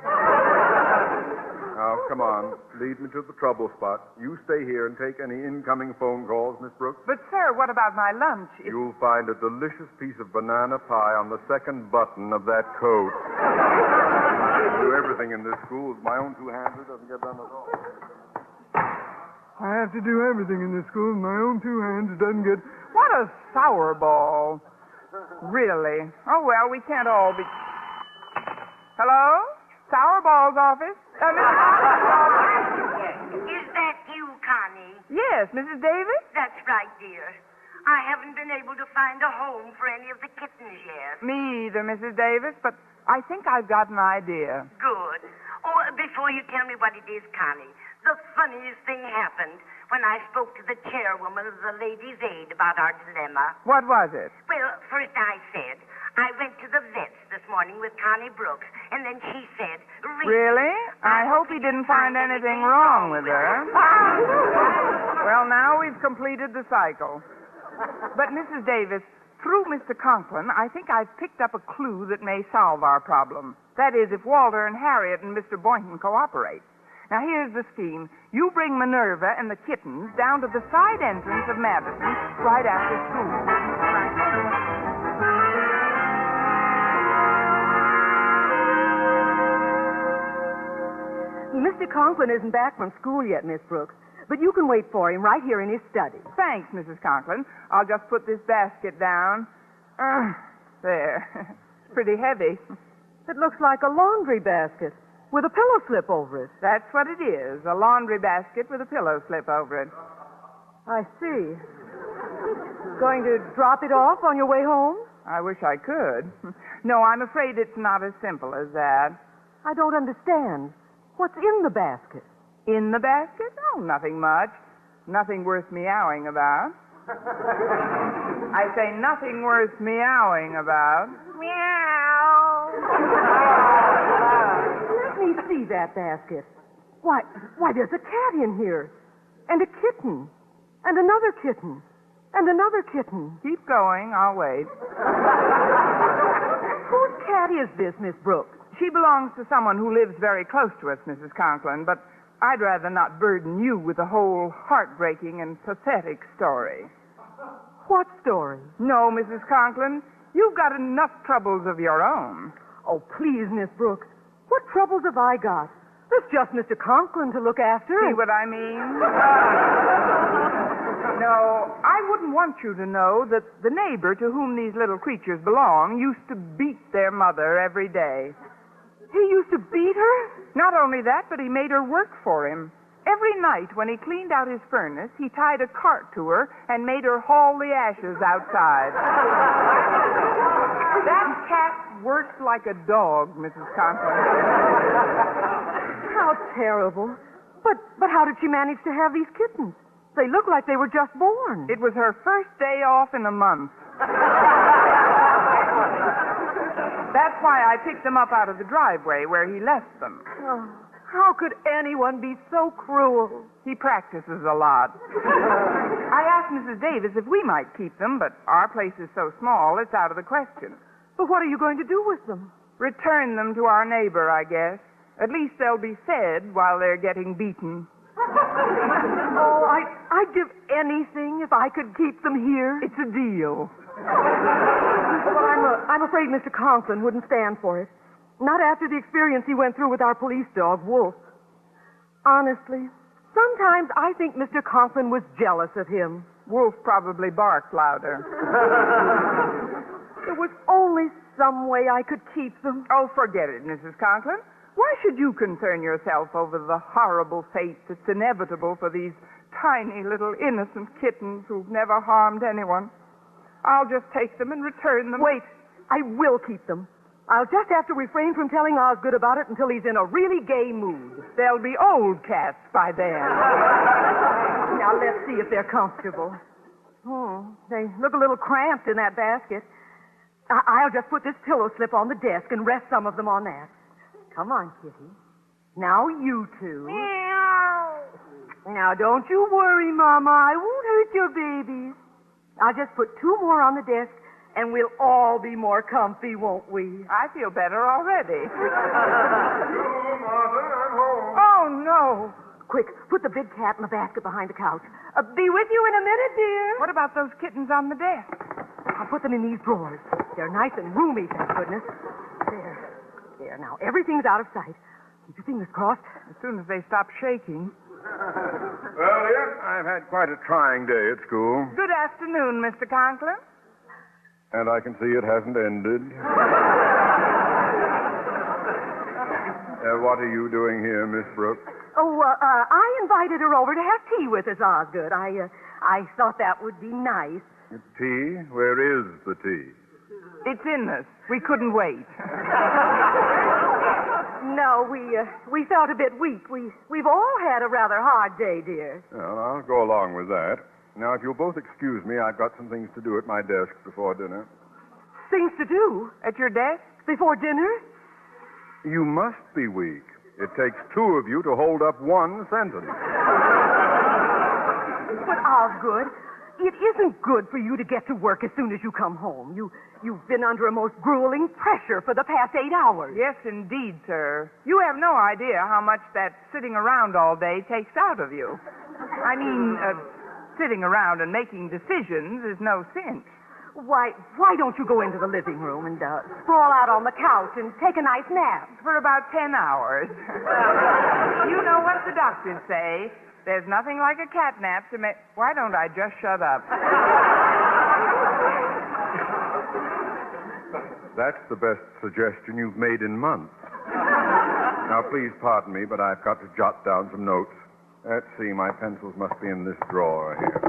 Now, come on. Lead me to the trouble spot. You stay here and take any incoming phone calls, Miss Brooks. But, sir, what about my lunch? You'll find a delicious piece of banana pie on the second button of that coat. I do everything in this school with my own two hands. It doesn't get done at all. I have to do everything in this school with my own two hands. It doesn't get... What a sour ball. Really? Oh, well, we can't all be... Hello? Sour Ball's office? Is that you, Connie? Yes, Mrs. Davis? That's right, dear. I haven't been able to find a home for any of the kittens yet. Me either, Mrs. Davis, but I think I've got an idea. Good. Oh, before you tell me what it is, Connie, the funniest thing happened when I spoke to the chairwoman of the Ladies' Aid about our dilemma. What was it? Well, first I said, I went to the vet's this morning with Connie Brooks, and then she said... Really? I hope he didn't find anything wrong with her. Well, now we've completed the cycle. But, Mrs. Davis, through Mr. Conklin, I think I've picked up a clue that may solve our problem. That is, if Walter and Harriet and Mr. Boynton cooperate. Now, here's the scheme. You bring Minerva and the kittens down to the side entrance of Madison right after school. Mr. Conklin isn't back from school yet, Miss Brooks, but you can wait for him right here in his study. Thanks, Mrs. Conklin. I'll just put this basket down. There. It's pretty heavy. It looks like a laundry basket with a pillow slip over it. That's what it is, a laundry basket with a pillow slip over it. I see. Going to drop it off on your way home? I wish I could. No, I'm afraid it's not as simple as that. I don't understand. What's in the basket? In the basket? Oh, nothing much. Nothing worth meowing about. I say nothing worth meowing about. Meow. Let me see that basket. Why, there's a cat in here. And a kitten. And another kitten. And another kitten. Keep going. I'll wait. Whose cat is this, Miss Brooks? She belongs to someone who lives very close to us, Mrs. Conklin, but I'd rather not burden you with a whole heartbreaking and pathetic story. What story? No, Mrs. Conklin. You've got enough troubles of your own. Oh, please, Miss Brooks. What troubles have I got? There's just Mr. Conklin to look after. See what I mean? No, I wouldn't want you to know that the neighbor to whom these little creatures belong used to beat their mother every day. He used to beat her? Not only that, but he made her work for him. Every night when he cleaned out his furnace, he tied a cart to her and made her haul the ashes outside. That cat worked like a dog, Mrs. Conklin. How terrible. But how did she manage to have these kittens? They look like they were just born. It was her first day off in a month. That's why I picked them up out of the driveway where he left them. Oh, how could anyone be so cruel? He practices a lot. I asked Mrs. Davis if we might keep them, but our place is so small, it's out of the question. But what are you going to do with them? Return them to our neighbor, I guess. At least they'll be fed while they're getting beaten. Oh, I'd give anything if I could keep them here. It's a deal. But I'm afraid Mr. Conklin wouldn't stand for it. Not after the experience he went through with our police dog, Wolf. Honestly, sometimes I think Mr. Conklin was jealous of him. Wolf probably barked louder. There was only some way I could keep them. Oh, forget it, Mrs. Conklin. Why should you concern yourself over the horrible fate that's inevitable for these tiny little innocent kittens who've never harmed anyone? I'll just take them and return them. Wait, I will keep them. I'll just have to refrain from telling Osgood about it until he's in a really gay mood. They'll be old cats by then. Now, let's see if they're comfortable. They look a little cramped in that basket. I'll just put this pillow slip on the desk and rest some of them on that. Come on, Kitty. Now you two. Meow. Now, don't you worry, Mama. I won't hurt your babies. I'll just put 2 more on the desk, and we'll all be more comfy, won't we? I feel better already. Hello, Martha. I'm home. Oh, no. Quick, put the big cat in the basket behind the couch. Be with you in a minute, dear. What about those kittens on the desk? I'll put them in these drawers. They're nice and roomy, thank goodness. There, now, everything's out of sight. Keep your fingers crossed. As soon as they stop shaking. Well, dear, I've had quite a trying day at school. Good afternoon, Mr. Conklin. And I can see it hasn't ended. What are you doing here, Miss Brooks? Oh, I invited her over to have tea with us, Osgood. I thought that would be nice. Tea? Where is the tea? It's in us. We couldn't wait. No, we felt a bit weak. We've all had a rather hard day, dear. Well, I'll go along with that. Now, if you'll both excuse me, I've got some things to do at my desk before dinner. Things to do? At your desk? Before dinner? You must be weak. It takes 2 of you to hold up one sentence. But, Osgood, it isn't good for you to get to work as soon as you come home. You've been under a most grueling pressure for the past 8 hours. Yes, indeed, sir. You have no idea how much that sitting around all day takes out of you. I mean, sitting around and making decisions is no cinch. Why don't you go into the living room and sprawl out on the couch and take a nice nap? For about 10 hours. You know what the doctors say. There's nothing like a cat nap to make... Why don't I just shut up? That's the best suggestion you've made in months. Now, please pardon me, but I've got to jot down some notes. Let's see, my pencils must be in this drawer here.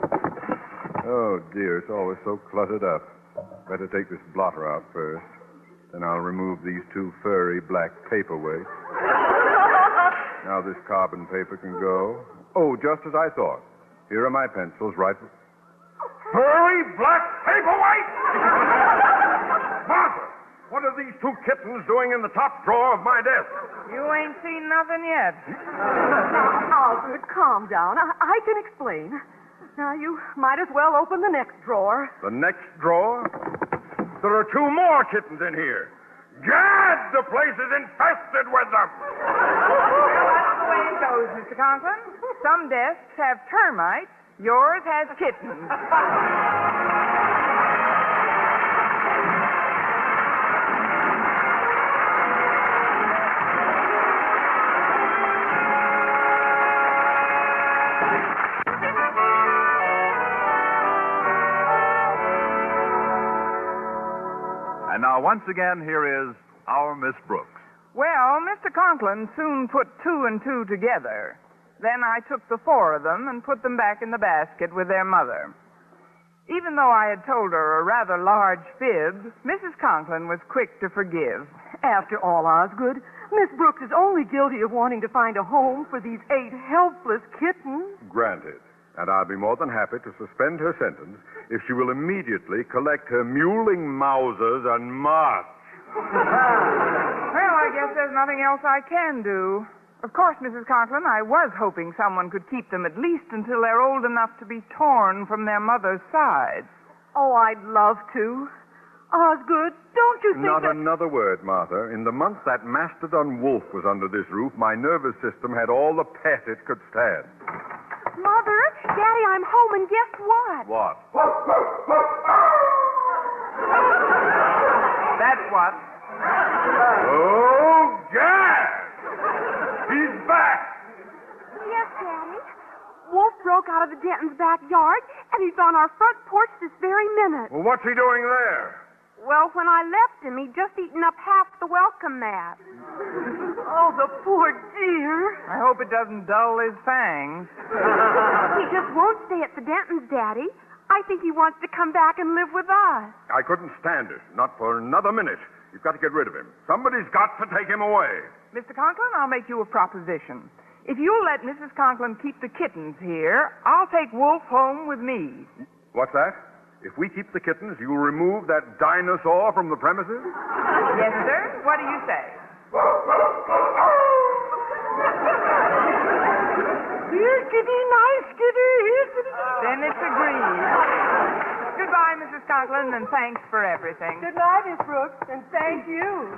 Oh, dear, it's always so cluttered up. Better take this blotter out first. Then I'll remove these 2 furry black paperweights. Now this carbon paper can go. Oh, just as I thought. Here are my pencils, right... Furry black paperweight! Martha, what are these 2 kittens doing in the top drawer of my desk? You ain't seen nothing yet. Osgood, calm down. I can explain. Now, you might as well open the next drawer. The next drawer? There are 2 more kittens in here. Gad, the place is infested with them. That's the way it goes, Mr. Conklin. Some desks have termites. Yours has kittens. And now, once again, here is our Miss Brooks. Well, Mr. Conklin soon put 2 and 2 together. Then I took the 4 of them and put them back in the basket with their mother. Even though I had told her a rather large fib, Mrs. Conklin was quick to forgive. After all, Osgood, Miss Brooks is only guilty of wanting to find a home for these 8 helpless kittens. Granted. And I'll be more than happy to suspend her sentence if she will immediately collect her mewling Mausers and march. Well, I guess there's nothing else I can do. Of course, Mrs. Conklin, I was hoping someone could keep them at least until they're old enough to be torn from their mother's sides. Oh, I'd love to. Osgood, don't you think Not that... another word, Martha. In the month that mastodon wolf was under this roof, my nervous system had all the pet it could stand. Mother, Daddy, I'm home, and guess what? What? That's what. Oh, Gad! He's back! Yes, Daddy. Wolf broke out of the Denton's backyard, and he's on our front porch this very minute. Well, what's he doing there? Well, when I left him, he'd just eaten up half the welcome mat. Oh, the poor dear. I hope it doesn't dull his fangs. He just won't stay at the Dentons, Daddy. I think he wants to come back and live with us. I couldn't stand it. Not for another minute. You've got to get rid of him. Somebody's got to take him away. Mr. Conklin, I'll make you a proposition. If you'll let Mrs. Conklin keep the kittens here, I'll take Wolf home with me. What's that? If we keep the kittens, you'll remove that dinosaur from the premises? Yes, sir. What do you say? Here, kitty, nice kitty. Here, kitty. Then it's agreed. Goodbye, Mrs. Conklin, and thanks for everything. Good night, Miss Brooks, and thank you.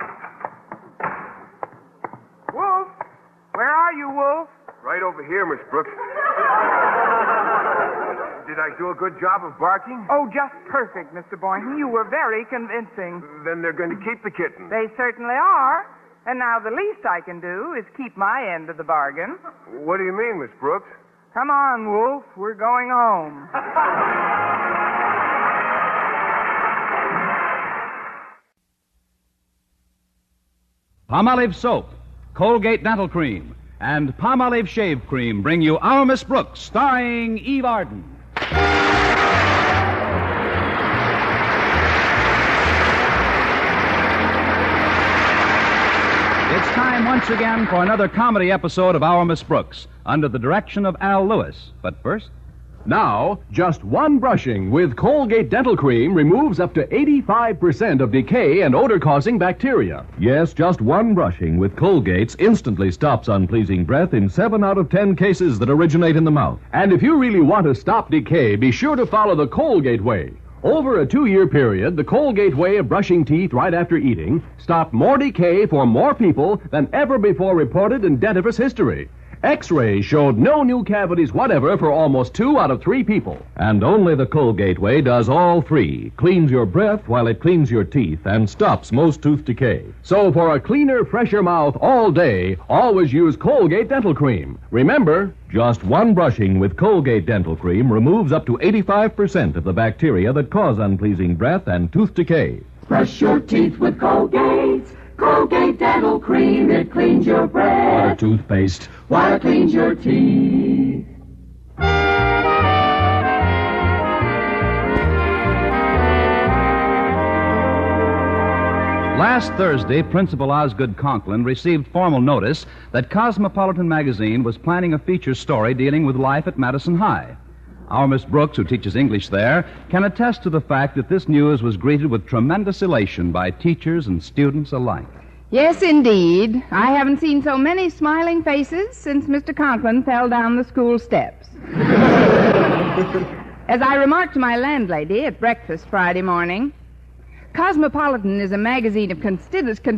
Wolf! Where are you, Wolf? Right over here, Miss Brooks. Did I do a good job of barking? Oh, just perfect, Mr. Boynton. You were very convincing. Then they're going to keep the kitten. They certainly are. And now the least I can do is keep my end of the bargain. What do you mean, Miss Brooks? Come on, Wolf. We're going home. Palmolive Soap, Colgate Dental Cream, and Palmolive Shave Cream bring you Our Miss Brooks, starring Eve Arden. It's time once again for another comedy episode of Our Miss Brooks, under the direction of Al Lewis. But first... Now, just one brushing with Colgate Dental Cream removes up to 85% of decay and odor-causing bacteria. Yes, just one brushing with Colgate's instantly stops unpleasing breath in 7 out of 10 cases that originate in the mouth. And if you really want to stop decay, be sure to follow the Colgate way. Over a 2-year period, the Colgate way of brushing teeth right after eating stopped more decay for more people than ever before reported in dentifrice history. X-rays showed no new cavities whatever for almost 2 out of 3 people. And only the Colgate way does all 3. Cleans your breath while it cleans your teeth and stops most tooth decay. So for a cleaner, fresher mouth all day, always use Colgate Dental Cream. Remember, just one brushing with Colgate Dental Cream removes up to 85% of the bacteria that cause unpleasing breath and tooth decay. Brush your teeth with Colgate. Colgate Dental Cream, it cleans your breath. Or toothpaste. While it cleans your teeth. Last Thursday, Principal Osgood Conklin received formal notice that Cosmopolitan magazine was planning a feature story dealing with life at Madison High. Our Miss Brooks, who teaches English there, can attest to the fact that this news was greeted with tremendous elation by teachers and students alike. Yes, indeed. I haven't seen so many smiling faces since Mr. Conklin fell down the school steps. As I remarked to my landlady at breakfast Friday morning, Cosmopolitan is a magazine of considerable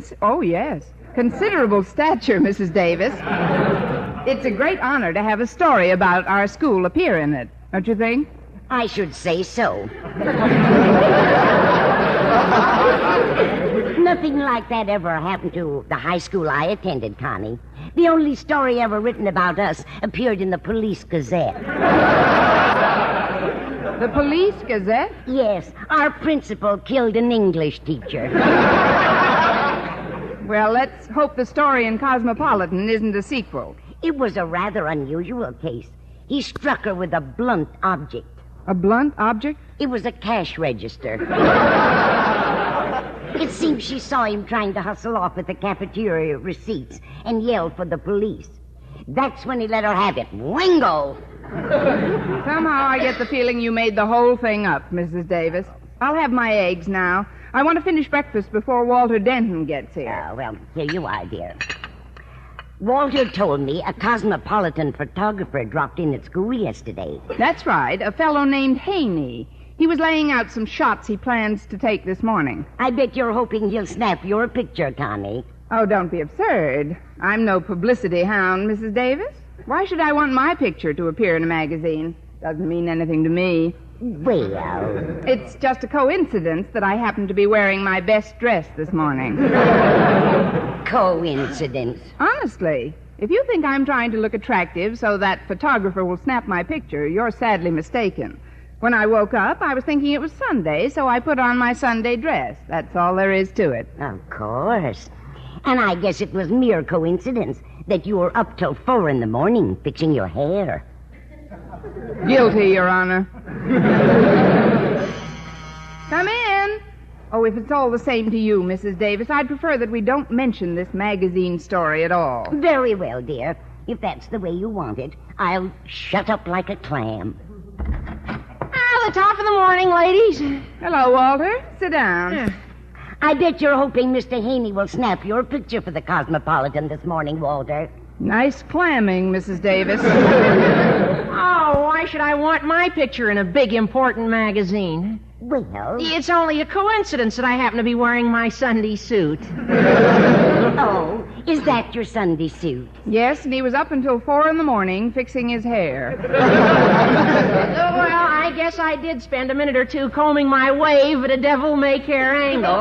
stature, Mrs. Davis. It's a great honor to have a story about our school appear in it, don't you think? I should say so. Nothing like that ever happened to the high school I attended, Connie. The only story ever written about us appeared in the Police Gazette. The Police Gazette? Yes. Our principal killed an English teacher. Well, let's hope the story in Cosmopolitan isn't a sequel. It was a rather unusual case. He struck her with a blunt object. A blunt object? It was a cash register. It seems she saw him trying to hustle off with the cafeteria receipts and yelled for the police. That's when he let her have it. Wingo! Somehow I get the feeling you made the whole thing up, Mrs. Davis. I'll have my eggs now. I want to finish breakfast before Walter Denton gets here. Well, here you are, dear. Walter told me a Cosmopolitan photographer dropped in at school yesterday. That's right, a fellow named Haney. He was laying out some shots he plans to take this morning. I bet you're hoping he'll snap your picture, Connie. Oh, don't be absurd. I'm no publicity hound, Mrs. Davis. Why should I want my picture to appear in a magazine? Doesn't mean anything to me. Well... It's just a coincidence that I happen to be wearing my best dress this morning. Coincidence? Honestly. If you think I'm trying to look attractive so that photographer will snap my picture, you're sadly mistaken. When I woke up, I was thinking it was Sunday, so I put on my Sunday dress. That's all there is to it. Of course. And I guess it was mere coincidence that you were up till 4 a.m. fixing your hair. Guilty, Your Honor. Come in. Oh, if it's all the same to you, Mrs. Davis, I'd prefer that we don't mention this magazine story at all. Very well, dear. If that's the way you want it, I'll shut up like a clam. The top of the morning, ladies. Hello, Walter. Sit down. I bet you're hoping Mr. Haney will snap your picture for the Cosmopolitan this morning, Walter. Nice clamming, Mrs. Davis. Oh, why should I want my picture in a big, important magazine? Well... It's only a coincidence that I happen to be wearing my Sunday suit. Oh, is that your Sunday suit? Yes, and he was up until 4 a.m. fixing his hair. Well, I guess I did spend a minute or two combing my wave at a devil-may-care angle.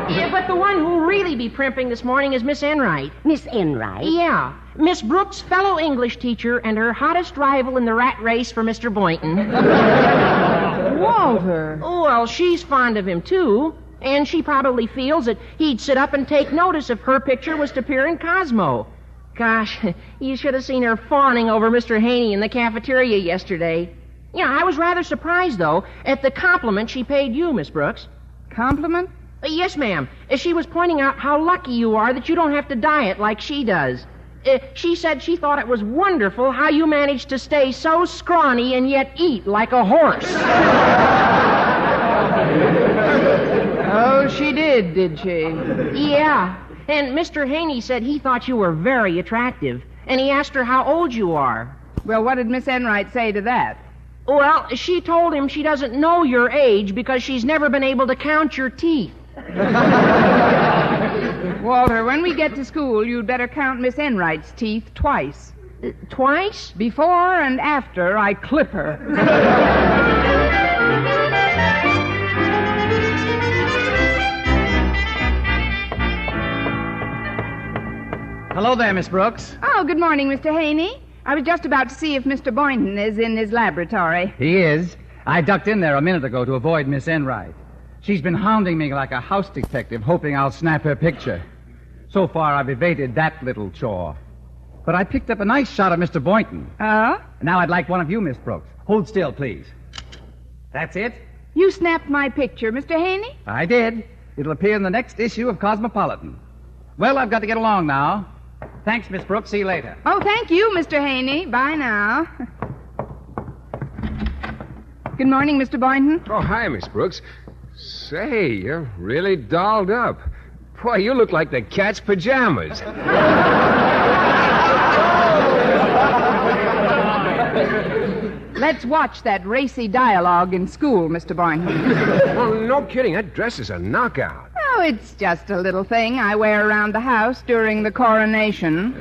Yeah, but the one who'll really be primping this morning is Miss Enright. Miss Enright? Yeah. Miss Brooks' fellow English teacher and her hottest rival in the rat race for Mr. Boynton. Walter. Oh, well, she's fond of him, too. And she probably feels that he'd sit up and take notice if her picture was to appear in Cosmo. Gosh, you should have seen her fawning over Mr. Haney in the cafeteria yesterday. Yeah, I was rather surprised, though, at the compliment she paid you, Miss Brooks. Compliment? Yes, ma'am. She was pointing out how lucky you are that you don't have to diet like she does. She said she thought it was wonderful how you managed to stay so scrawny and yet eat like a horse. Oh, she did she? Yeah. And Mr. Haney said he thought you were very attractive. And he asked her how old you are. Well, what did Miss Enright say to that? Well, she told him she doesn't know your age because she's never been able to count your teeth. Walter, when we get to school, you'd better count Miss Enright's teeth twice. Twice? Before and after I clip her. Hello there, Miss Brooks. Oh, good morning, Mr. Haney. I was just about to see if Mr. Boynton is in his laboratory. He is. I ducked in there a minute ago to avoid Miss Enright. She's been hounding me like a house detective, hoping I'll snap her picture. So far, I've evaded that little chore. But I picked up a nice shot of Mr. Boynton. Oh? Now I'd like one of you, Miss Brooks. Hold still, please. That's it? You snapped my picture, Mr. Haney? I did. It'll appear in the next issue of Cosmopolitan. Well, I've got to get along now. Thanks, Miss Brooks. See you later. Oh, thank you, Mr. Haney. Bye now. Good morning, Mr. Boynton. Oh, hi, Miss Brooks. Say, you're really dolled up. Boy, you look like the cat's pajamas. Let's watch that racy dialogue in school, Mr. Boynton. Oh, no kidding. That dress is a knockout. Oh, it's just a little thing I wear around the house during the coronation.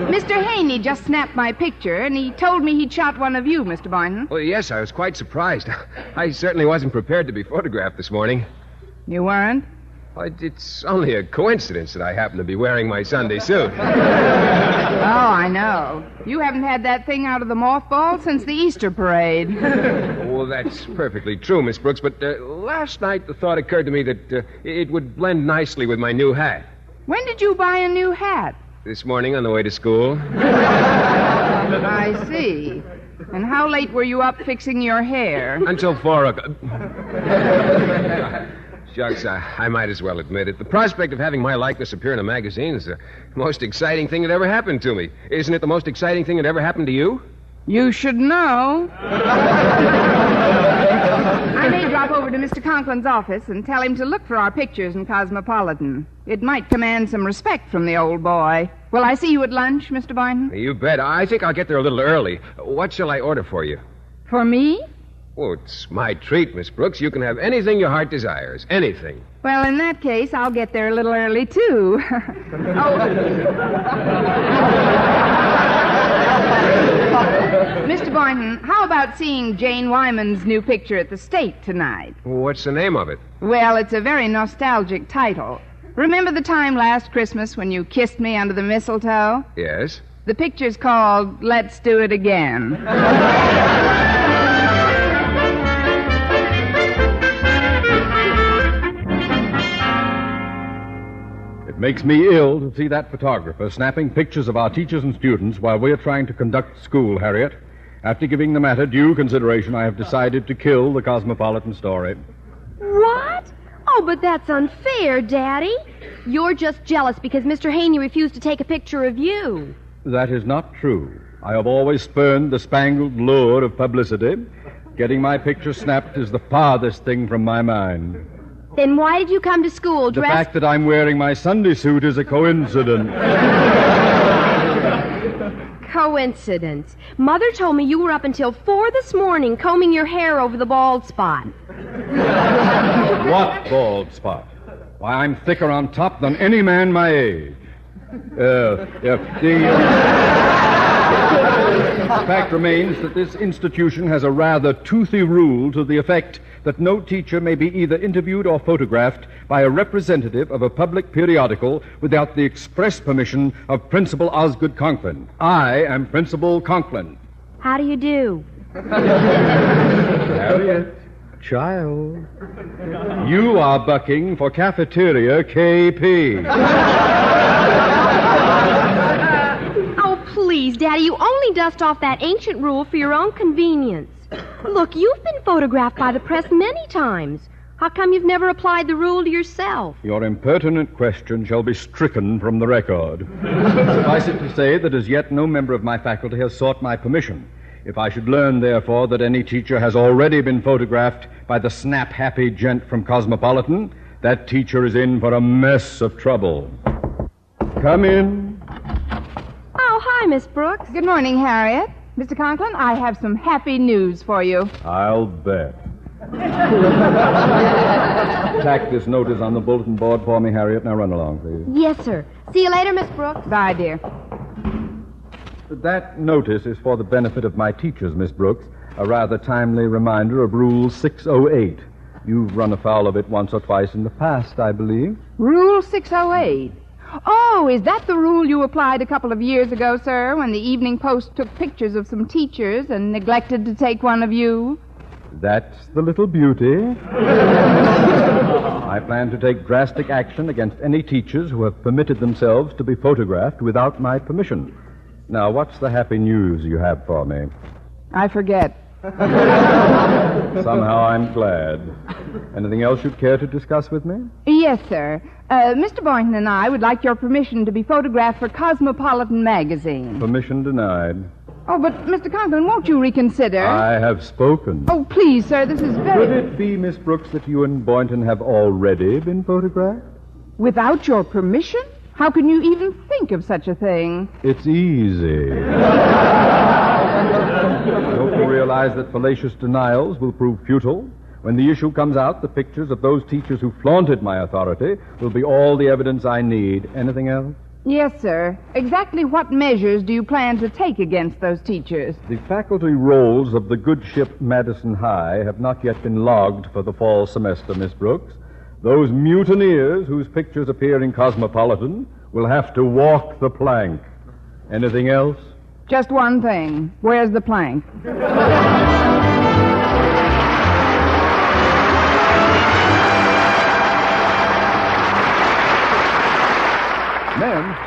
Mr. Haney just snapped my picture, and he told me he'd shot one of you, Mr. Boynton. Well, yes, I was quite surprised. I certainly wasn't prepared to be photographed this morning. You weren't? It's only a coincidence that I happen to be wearing my Sunday suit. Oh, I know. You haven't had that thing out of the mothball since the Easter parade. Well, that's perfectly true, Miss Brooks, but last night the thought occurred to me that it would blend nicely with my new hat. When did you buy a new hat? This morning on the way to school. I see. And how late were you up fixing your hair? Until 4 o'clock. Shucks, I might as well admit it. The prospect of having my likeness appear in a magazine is the most exciting thing that ever happened to me. Isn't it the most exciting thing that ever happened to you? You should know. I may drop over to Mr. Conklin's office and tell him to look for our pictures in Cosmopolitan. It might command some respect from the old boy. Will I see you at lunch, Mr. Boynton? You bet. I think I'll get there a little early. What shall I order for you? For me? Oh, it's my treat, Miss Brooks. You can have anything your heart desires. Anything. Well, in that case, I'll get there a little early, too. Mr. Boynton, how about seeing Jane Wyman's new picture at the State tonight? What's the name of it? Well, it's a very nostalgic title. Remember the time last Christmas when you kissed me under the mistletoe? Yes. The picture's called Let's Do It Again. It makes me ill to see that photographer snapping pictures of our teachers and students while we're trying to conduct school, Harriet. After giving the matter due consideration, I have decided to kill the Cosmopolitan story. What? Oh, but that's unfair, Daddy. You're just jealous because Mr. Haney refused to take a picture of you. That is not true. I have always spurned the spangled lure of publicity. Getting my picture snapped is the farthest thing from my mind. Then why did you come to school The dressed... fact that I'm wearing my Sunday suit is a coincidence. Coincidence. Mother told me you were up until 4 this morning combing your hair over the bald spot. What bald spot? Why, I'm thicker on top than any man my age. The fact remains that this institution has a rather toothy rule to the effect that no teacher may be either interviewed or photographed by a representative of a public periodical without the express permission of Principal Osgood Conklin. I am Principal Conklin. How do you do? Harriet, child, you are bucking for cafeteria KP. Oh, please, Daddy, you only dust off that ancient rule for your own convenience. Look, you've been photographed by the press many times. How come you've never applied the rule to yourself? Your impertinent question shall be stricken from the record. Suffice it to say that as yet no member of my faculty has sought my permission. If I should learn, therefore, that any teacher has already been photographed by the snap-happy gent from Cosmopolitan, that teacher is in for a mess of trouble. Come in. Oh, hi, Miss Brooks. Good morning, Harriet. Mr. Conklin, I have some happy news for you. I'll bet. Tack this notice on the bulletin board for me, Harriet. Now run along, please. Yes, sir. See you later, Miss Brooks. Bye, dear. That notice is for the benefit of my teachers, Miss Brooks. A rather timely reminder of Rule 608. You've run afoul of it once or twice in the past, I believe. Rule 608. Oh, is that the rule you applied a couple of years ago, sir, when the Evening Post took pictures of some teachers and neglected to take one of you? That's the little beauty. I plan to take drastic action against any teachers who have permitted themselves to be photographed without my permission. Now, what's the happy news you have for me? I forget. Somehow I'm glad. Anything else you'd care to discuss with me? Yes, sir. Mr. Boynton and I would like your permission to be photographed for Cosmopolitan magazine. Permission denied. Oh, but Mr. Conklin, won't you reconsider? I have spoken. Oh, please, sir, this is very... Could it be, Miss Brooks, that you and Boynton have already been photographed? Without your permission? How can you even think of such a thing? It's easy. Don't you realize that fallacious denials will prove futile? When the issue comes out, the pictures of those teachers who flaunted my authority will be all the evidence I need. Anything else? Yes, sir. Exactly what measures do you plan to take against those teachers? The faculty rolls of the good ship Madison High have not yet been logged for the fall semester, Miss Brooks. Those mutineers whose pictures appear in Cosmopolitan will have to walk the plank. Anything else? Just one thing. Where's the plank?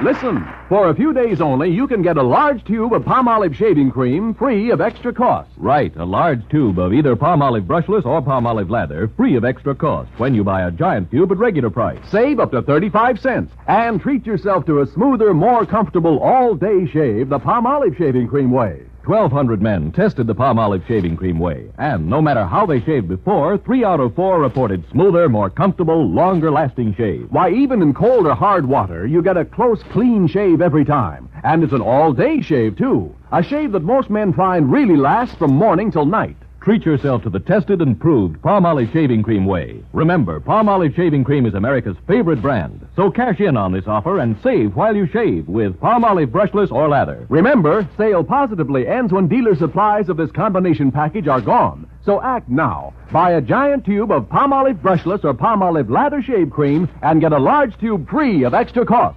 Listen, for a few days only, you can get a large tube of Palmolive shaving cream free of extra cost. Right, a large tube of either Palmolive brushless or Palmolive lather, free of extra cost, when you buy a giant tube at regular price. Save up to 35 cents and treat yourself to a smoother, more comfortable all-day shave the Palmolive shaving cream way. 1,200 men tested the Palmolive shaving cream way, and no matter how they shaved before, 3 out of 4 reported smoother, more comfortable, longer-lasting shave. Why, even in cold or hard water, you get a close, clean shave every time. And it's an all-day shave, too. A shave that most men find really lasts from morning till night. Treat yourself to the tested and proved Palmolive shaving cream way. Remember, Palmolive shaving cream is America's favorite brand. So cash in on this offer and save while you shave with Palmolive brushless or lather. Remember, sale positively ends when dealer supplies of this combination package are gone. So act now. Buy a giant tube of Palmolive brushless or Palmolive lather shave cream and get a large tube free of extra cost.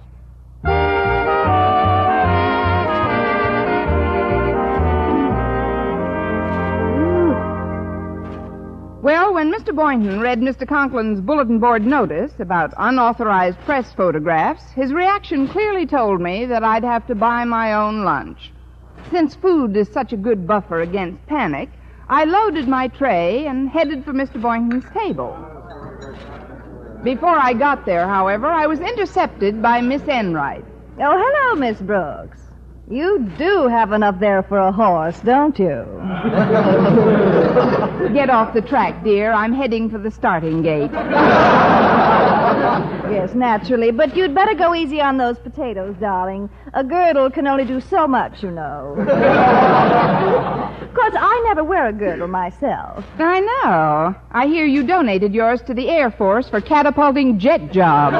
Well, when Mr. Boynton read Mr. Conklin's bulletin board notice about unauthorized press photographs, his reaction clearly told me that I'd have to buy my own lunch. Since food is such a good buffer against panic, I loaded my tray and headed for Mr. Boynton's table. Before I got there, however, I was intercepted by Miss Enright. Oh, hello, Miss Brooks. You do have enough there for a horse, don't you? Get off the track, dear. I'm heading for the starting gate. Yes, naturally. But you'd better go easy on those potatoes, darling. A girdle can only do so much, you know. Of course, I never wear a girdle myself. I know. I hear you donated yours to the Air Force for catapulting jet jobs.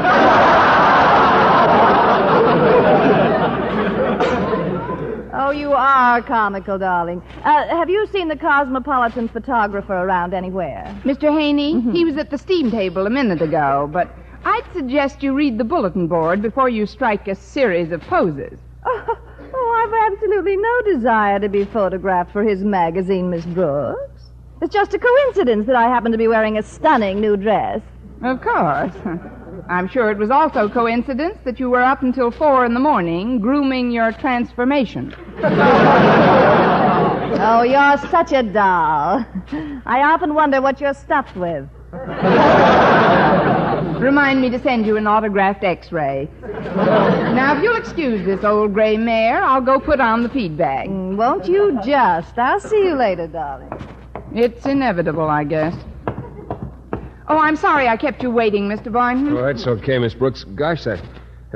Oh, you are comical, darling. Have you seen the Cosmopolitan photographer around anywhere? Mr. Haney, he was at the steam table a minute ago, but I'd suggest you read the bulletin board before you strike a series of poses. Oh, I've absolutely no desire to be photographed for his magazine, Miss Brooks. It's just a coincidence that I happen to be wearing a stunning new dress. Of course. I'm sure it was also coincidence that you were up until 4 a.m. grooming your transformation. Oh, you're such a doll. I often wonder what you're stuffed with. Remind me to send you an autographed X-ray. Now, if you'll excuse this old gray mare, I'll go put on the feed bag. Won't you just? I'll see you later, darling. It's inevitable, I guess. Oh, I'm sorry I kept you waiting, Mr. Boynton. Oh, that's okay, Miss Brooks. Gosh, that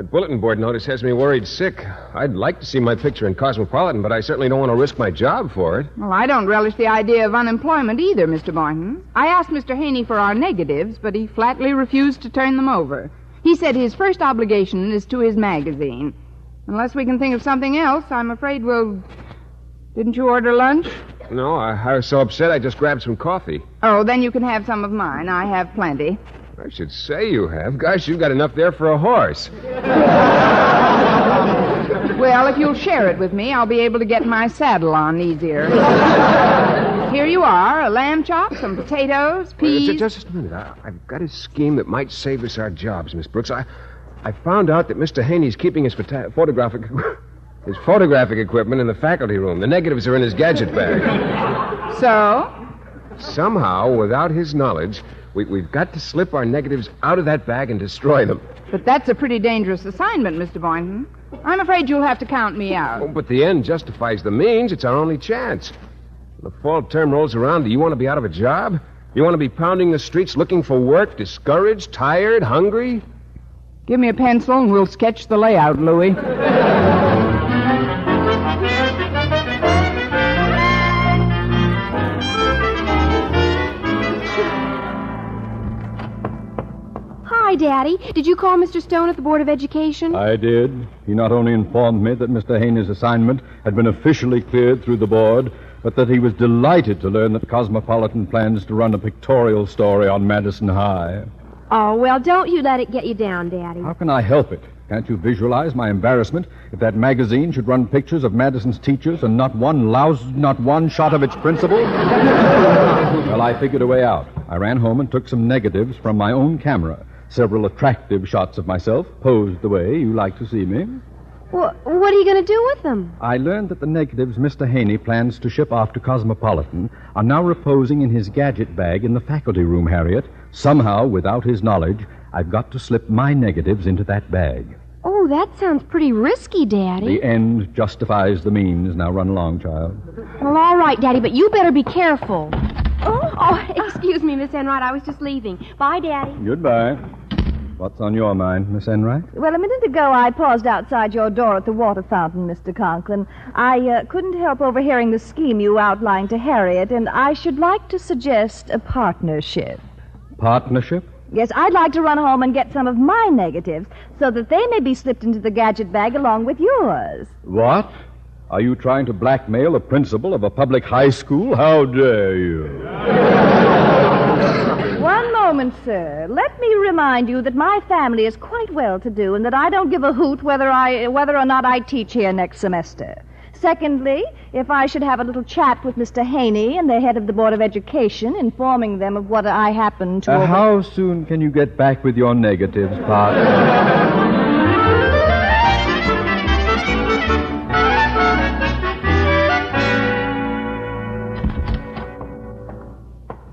bulletin board notice has me worried sick. I'd like to see my picture in Cosmopolitan, but I certainly don't want to risk my job for it. Well, I don't relish the idea of unemployment either, Mr. Boynton. I asked Mr. Haney for our negatives, but he flatly refused to turn them over. He said his first obligation is to his magazine. Unless we can think of something else, I'm afraid we'll... Didn't you order lunch? No, I was so upset I just grabbed some coffee. Oh, then you can have some of mine. I have plenty. I should say you have. Gosh, you've got enough there for a horse. Well, if you'll share it with me, I'll be able to get my saddle on easier. Here you are, a lamb chop, some potatoes, peas... Just a minute. I've got a scheme that might save us our jobs, Miss Brooks. I found out that Mr. Haney's keeping his photographic equipment in the faculty room. The negatives are in his gadget bag. So? Somehow, without his knowledge, we've got to slip our negatives out of that bag and destroy them. But that's a pretty dangerous assignment, Mr. Boynton. I'm afraid you'll have to count me out. Oh, but the end justifies the means. It's our only chance. When the fall term rolls around, do you want to be out of a job? You want to be pounding the streets looking for work, discouraged, tired, hungry? Give me a pencil and we'll sketch the layout, Louie. Hi, Daddy. Did you call Mr. Stone at the Board of Education? I did. He not only informed me that Mr. Haney's assignment had been officially cleared through the board, but that he was delighted to learn that Cosmopolitan plans to run a pictorial story on Madison High. Oh, well, don't you let it get you down, Daddy. How can I help it? Can't you visualize my embarrassment if that magazine should run pictures of Madison's teachers and not one shot of its principal? Well, I figured a way out. I ran home and took some negatives from my own camera. several attractive shots of myself, posed the way you like to see me. What are you going to do with them? I learned that the negatives Mr. Haney plans to ship off to Cosmopolitan are now reposing in his gadget bag in the faculty room, Harriet. Somehow, without his knowledge, I've got to slip my negatives into that bag. Oh, that sounds pretty risky, Daddy. The end justifies the means. Now run along, child. Well, all right, Daddy, but you better be careful. Oh, excuse me, Miss Enright. I was just leaving. Bye, Daddy. Goodbye. What's on your mind, Miss Enright? Well, a minute ago I paused outside your door at the water fountain, Mr. Conklin. I couldn't help overhearing the scheme you outlined to Harriet, and I should like to suggest a partnership. Partnership? Yes, I'd like to run home and get some of my negatives so that they may be slipped into the gadget bag along with yours. What? Are you trying to blackmail the principal of a public high school? How dare you? One moment, sir. Let me remind you that my family is quite well-to-do and that I don't give a hoot whether or not I teach here next semester. Secondly, if I should have a little chat with Mr. Haney and the head of the Board of Education, informing them of what I happen to... How soon can you get back with your negatives, partner?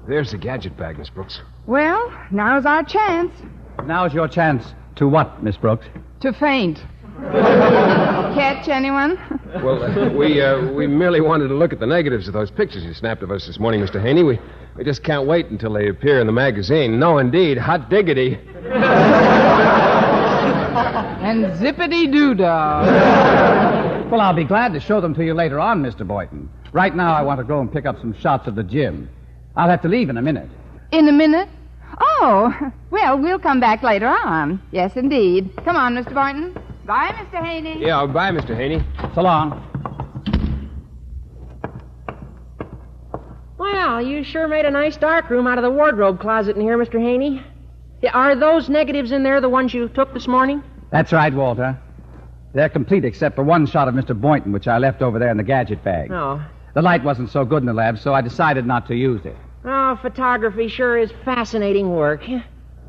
There's the gadget bag, Miss Brooks. Well, now's our chance. Now's your chance. To what, Miss Brooks? To faint. Catch anyone? Well, we merely wanted to look at the negatives of those pictures you snapped of us this morning, Mr. Haney. We just can't wait until they appear in the magazine. No, indeed. Hot diggity. And zippity-doo-dah. Well, I'll be glad to show them to you later on, Mr. Boynton. Right now, I want to go and pick up some shots of the gym. I'll have to leave in a minute. In a minute? Oh, well, we'll come back later on. Yes, indeed. Come on, Mr. Boynton. Bye, Mr. Haney. Yeah, bye, Mr. Haney. So long. Well, you sure made a nice dark room out of the wardrobe closet in here, Mr. Haney. Are those negatives in there the ones you took this morning? That's right, Walter. They're complete except for one shot of Mr. Boynton, which I left over there in the gadget bag. Oh. The light wasn't so good in the lab, so I decided not to use it. Oh, photography sure is fascinating work.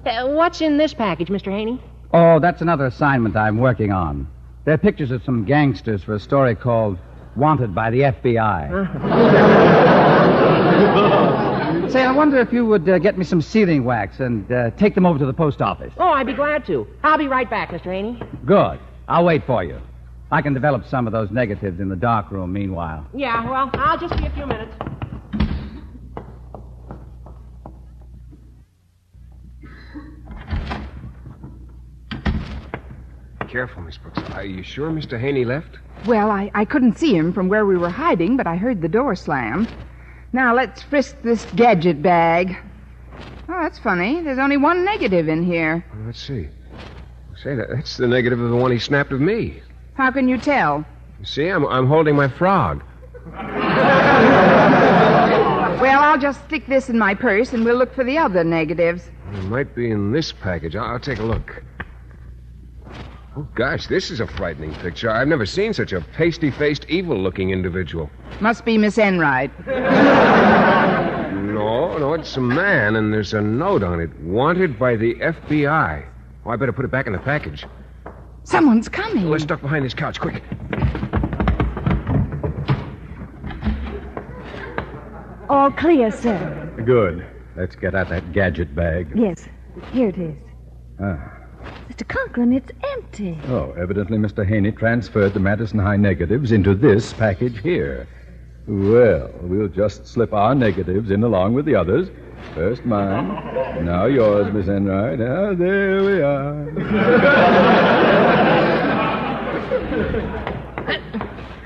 What's in this package, Mr. Haney? Oh, that's another assignment I'm working on. They're pictures of some gangsters for a story called Wanted by the FBI. Say, I wonder if you would get me some sealing wax and take them over to the post office. Oh, I'd be glad to. I'll be right back, Mr. Haney. Good. I'll wait for you. I can develop some of those negatives in the dark room meanwhile. Yeah, well, I'll just be a few minutes. Careful, Miss Brooks. Are you sure Mr. Haney left? Well, I couldn't see him from where we were hiding, but I heard the door slam. Now, let's frisk this gadget bag. Oh, that's funny. There's only one negative in here. Let's see. Say, that's the negative of the one he snapped of me. How can you tell? See, I'm holding my frog. Well, I'll just stick this in my purse, and we'll look for the other negatives. It might be in this package. I'll take a look. Oh, gosh, this is a frightening picture. I've never seen such a pasty-faced, evil-looking individual. Must be Miss Enright. No, it's a man, and there's a note on it. Wanted by the FBI. Oh, I better put it back in the package. Someone's coming. Let's duck behind this couch, quick. All clear, sir. Good. Let's get at that gadget bag. Yes, here it is. Ah. Mr. Conklin, it's empty. Oh, evidently Mr. Haney transferred the Madison High negatives into this package here. Well, we'll just slip our negatives in along with the others. First mine, now yours, Miss Enright. Ah, there we are.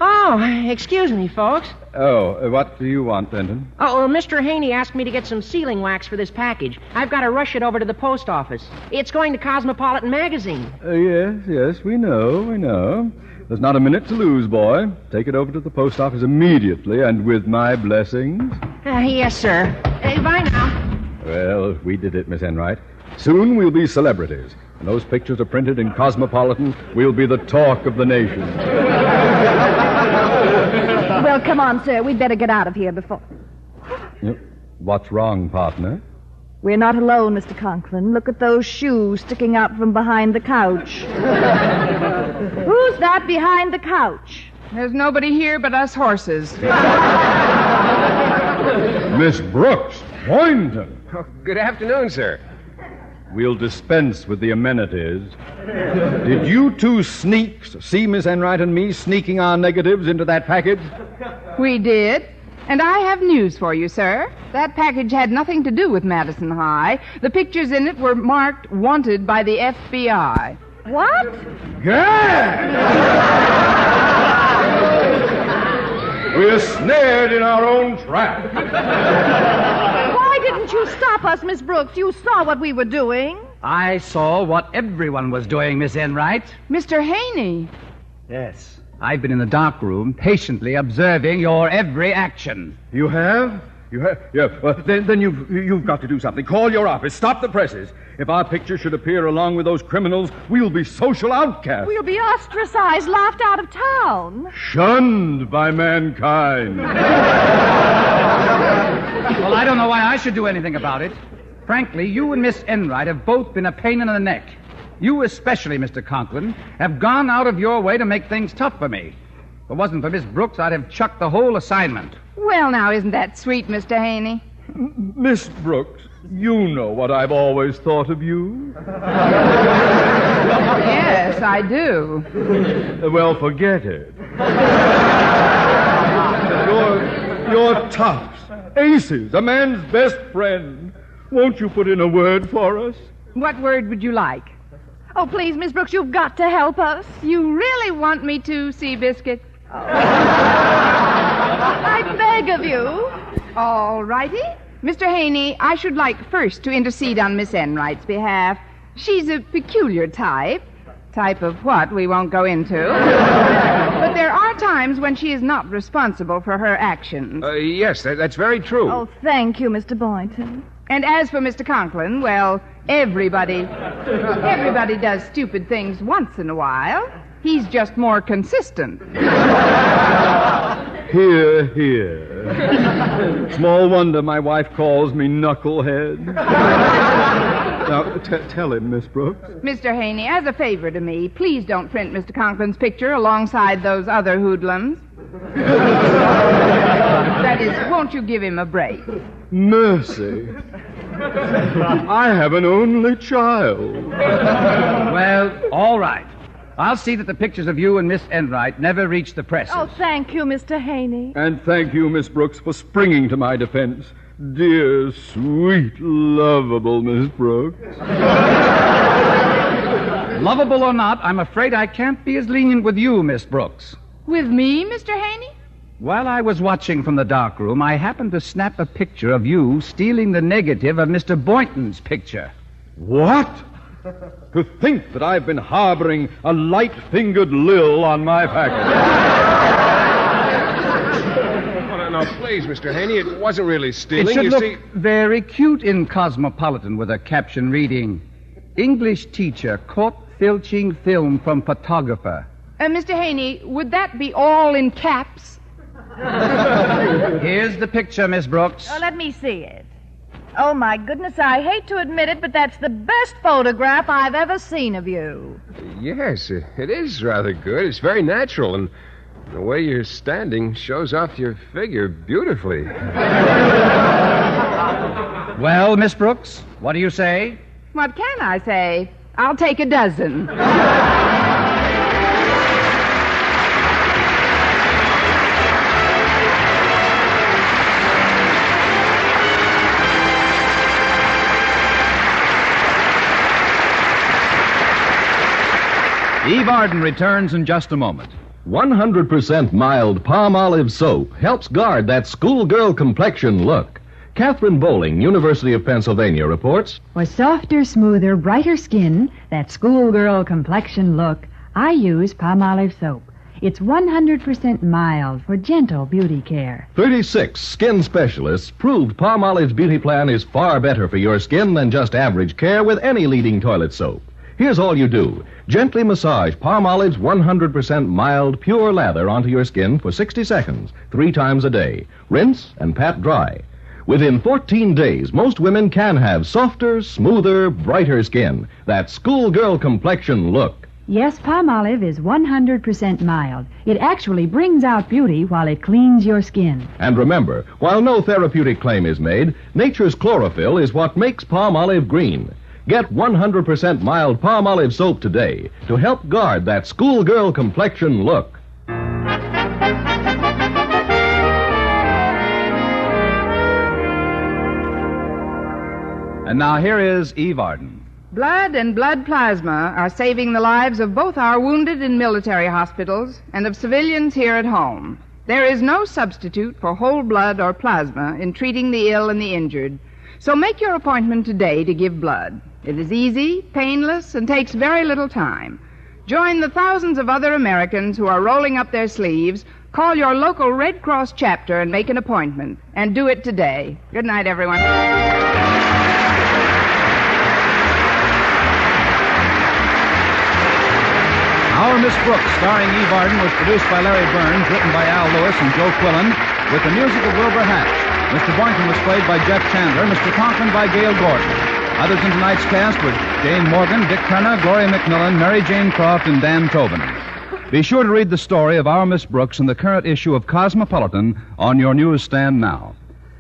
Oh, excuse me, folks. Oh, what do you want, Denton? Oh, well, Mr. Haney asked me to get some sealing wax for this package. I've got to rush it over to the post office. It's going to Cosmopolitan magazine. Yes, we know. There's not a minute to lose, boy. Take it over to the post office immediately and with my blessings. Yes, sir. Bye now. Well, we did it, Miss Enright. Soon we'll be celebrities. When those pictures are printed in Cosmopolitan, we'll be the talk of the nation. Well, come on, sir. We'd better get out of here before... What's wrong, partner? We're not alone, Mr. Conklin. Look at those shoes sticking out from behind the couch. Who's that behind the couch? There's nobody here but us horses. Miss Brooks, Boynton. Oh, good afternoon, sir. We'll dispense with the amenities. Did you two sneaks see Miss Enright and me sneaking our negatives into that package? We did. And I have news for you, sir. That package had nothing to do with Madison High. The pictures in it were marked wanted by the FBI. What? We're snared in our own trap. Why didn't you stop us, Miss Brooks? You saw what we were doing. I saw what everyone was doing, Miss Enright. Mr. Haney. Yes. I've been in the dark room patiently observing your every action. You have? You have? Yeah. Well, then you've got to do something. Call your office. Stop the presses. If our picture should appear along with those criminals, we'll be social outcasts. We'll be ostracized, laughed out of town. Shunned by mankind. Well, I don't know why I should do anything about it. Frankly, you and Miss Enright have both been a pain in the neck. You especially, Mr. Conklin, have gone out of your way to make things tough for me. If it wasn't for Miss Brooks, I'd have chucked the whole assignment. Well, now, isn't that sweet, Mr. Haney? Miss Brooks, you know what I've always thought of you. Yes, I do. Well, forget it. You're toughs, aces, a man's best friend. Won't you put in a word for us? What word would you like? Oh, please, Miss Brooks, you've got to help us. You really want me to, Seabiscuit? I beg of you. All righty. Mr. Haney, I should like first to intercede on Miss Enright's behalf. She's a peculiar type. Type of what we won't go into. But there are times when she is not responsible for her actions. Yes, that's very true. Oh, thank you, Mr. Boynton. And as for Mr. Conklin, well, everybody does stupid things once in a while. He's just more consistent. Hear, hear. Small wonder my wife calls me knucklehead. Now, tell him, Miss Brooks. Mr. Haney, as a favor to me, please don't print Mr. Conklin's picture alongside those other hoodlums. That is, won't you give him a break? Mercy. I have an only child. Well, all right. I'll see that the pictures of you and Miss Enright never reach the press. Oh, thank you, Mr. Haney. And thank you, Miss Brooks, for springing to my defense. Dear, sweet, lovable Miss Brooks. Lovable or not, I'm afraid I can't be as lenient with you, Miss Brooks. With me, Mr. Haney? While I was watching from the dark room, I happened to snap a picture of you stealing the negative of Mr. Boynton's picture. What? To think that I've been harboring a light-fingered Lil on my package. Now, please, Mr. Haney, it wasn't really stealing. It should look very cute in Cosmopolitan with a caption reading, English teacher caught filching film from photographer. Mr. Haney, would that be all in caps? Here's the picture, Miss Brooks. Oh, let me see it. Oh, my goodness, I hate to admit it, but that's the best photograph I've ever seen of you. Yes, it is rather good. It's very natural, and the way you're standing shows off your figure beautifully. Well, Miss Brooks, what do you say? What can I say? I'll take a dozen. Eve Arden returns in just a moment. 100% mild palm olive soap helps guard that schoolgirl complexion look. Catherine Bowling, University of Pennsylvania, reports. For softer, smoother, brighter skin, that schoolgirl complexion look, I use palm olive soap. It's 100% mild for gentle beauty care. 36 skin specialists proved palm olive's beauty plan is far better for your skin than just average care with any leading toilet soap. Here's all you do. Gently massage palm olive's 100% mild, pure lather onto your skin for 60 seconds, 3 times a day. Rinse and pat dry. Within 14 days, most women can have softer, smoother, brighter skin. That schoolgirl complexion look. Yes, Palmolive is 100% mild. It actually brings out beauty while it cleans your skin. And remember, while no therapeutic claim is made, nature's chlorophyll is what makes Palmolive green. Get 100% mild Palmolive soap today to help guard that schoolgirl complexion look. And now here is Eve Arden. Blood and blood plasma are saving the lives of both our wounded in military hospitals and of civilians here at home. There is no substitute for whole blood or plasma in treating the ill and the injured. So make your appointment today to give blood. It is easy, painless, and takes very little time. Join the thousands of other Americans who are rolling up their sleeves. Call your local Red Cross chapter and make an appointment. And do it today. Good night, everyone. Our Miss Brooks, starring Eve Arden, was produced by Larry Burns, written by Al Lewis and Joe Quillen, with the music of Wilbur Hatch. Mr. Boynton was played by Jeff Chandler, Mr. Conklin by Gail Gordon. Others in tonight's cast were Jane Morgan, Dick Turner, Gloria McMillan, Mary Jane Croft, and Dan Tobin. Be sure to read the story of Our Miss Brooks in the current issue of Cosmopolitan on your newsstand now.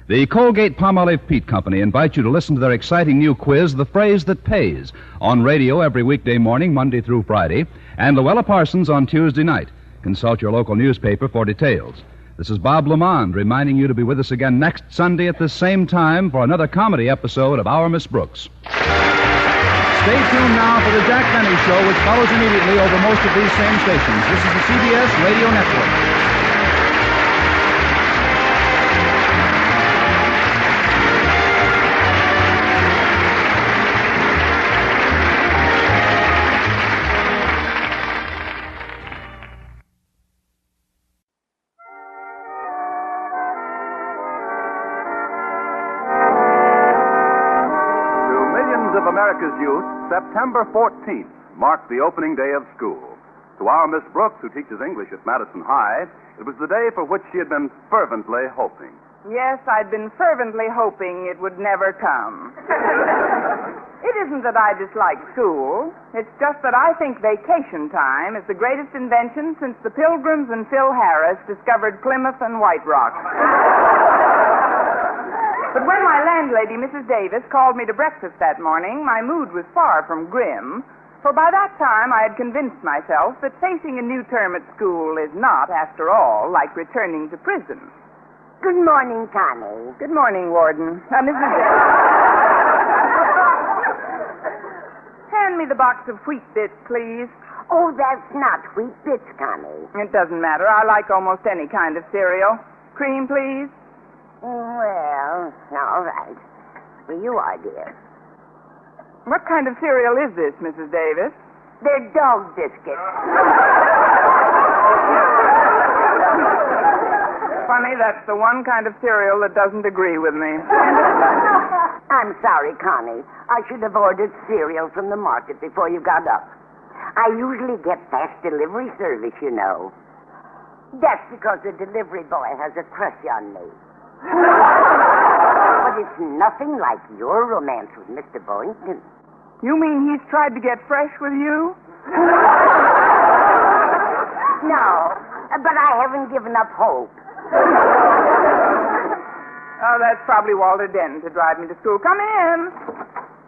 The Colgate-Palmolive Peat Company invite you to listen to their exciting new quiz, The Phrase That Pays, on radio every weekday morning, Monday through Friday, and Luella Parsons on Tuesday night. Consult your local newspaper for details. This is Bob Lamond reminding you to be with us again next Sunday at this same time for another comedy episode of Our Miss Brooks. Stay tuned now for the Jack Benny Show, which follows immediately over most of these same stations. This is the CBS Radio Network. America's youth, September 14th marked the opening day of school. To our Miss Brooks, who teaches English at Madison High, it was the day for which she had been fervently hoping. Yes, I'd been fervently hoping it would never come. It isn't that I dislike school. It's just that I think vacation time is the greatest invention since the Pilgrims and Phil Harris discovered Plymouth and White Rock. But when my landlady, Mrs. Davis, called me to breakfast that morning, my mood was far from grim, for by that time I had convinced myself that facing a new term at school is not, after all, like returning to prison. Good morning, Connie. Good morning, Warden. Mrs. Davis. Hand me the box of wheat bits, please. Oh, that's not wheat bits, Connie. It doesn't matter. I like almost any kind of cereal. Cream, please. Well, all right. Here you are, dear. What kind of cereal is this, Mrs. Davis? They're dog biscuits. Funny, that's the one kind of cereal that doesn't agree with me. I'm sorry, Connie. I should have ordered cereal from the market before you got up. I usually get fast delivery service, you know. That's because the delivery boy has a crush on me. But it's nothing like your romance with Mr. Boynton. You mean he's tried to get fresh with you? No, but I haven't given up hope. Oh, that's probably Walter Denton to drive me to school. Come in.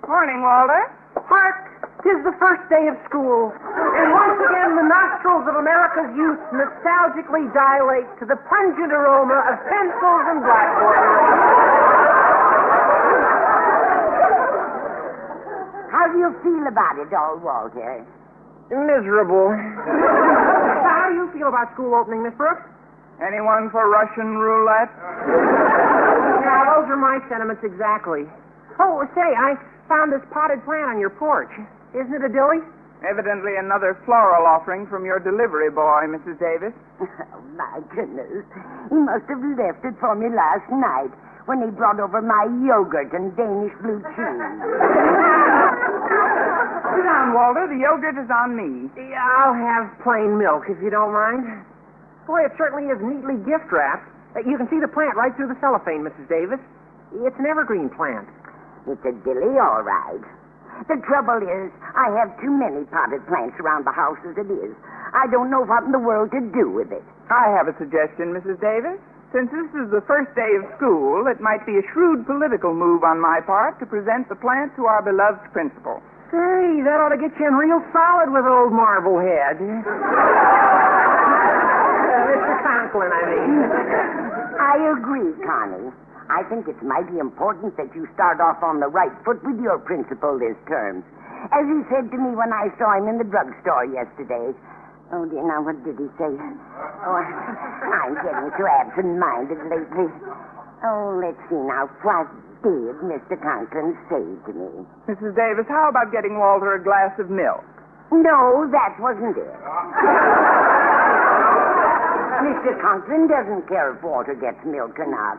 Morning, Walter. Hark! 'Tis the first day of school, and once again the nostrils of America's youth nostalgically dilate to the pungent aroma of pencils and blackboard erasers. How do you feel about it all, Walter? Miserable. How do you feel about school opening, Miss Brooks? Anyone for Russian roulette? Yeah, those are my sentiments exactly. Oh, say, I found this potted plant on your porch. Isn't it a dilly? Evidently another floral offering from your delivery boy, Mrs. Davis. Oh, my goodness. He must have left it for me last night when he brought over my yogurt and Danish blue cheese. Sit down, Walter. The yogurt is on me. Yeah, I'll have plain milk, if you don't mind. Boy, it certainly is neatly gift-wrapped. You can see the plant right through the cellophane, Mrs. Davis. It's an evergreen plant. It's a dilly, all right. The trouble is, I have too many potted plants around the house as it is. I don't know what in the world to do with it. I have a suggestion, Mrs. Davis. Since this is the first day of school, it might be a shrewd political move on my part to present the plant to our beloved principal. Hey, that ought to get you in real solid with old Marblehead. Mr. Conklin, I mean. I agree, Connie. I think it's mighty important that you start off on the right foot with your principal this term. As he said to me when I saw him in the drugstore yesterday. Oh, dear, now, what did he say? Oh, I'm getting so absent-minded lately. Oh, let's see now. What did Mr. Conklin say to me? Mrs. Davis, how about getting Walter a glass of milk? No, that wasn't it. Mr. Conklin doesn't care if Walter gets milk or not.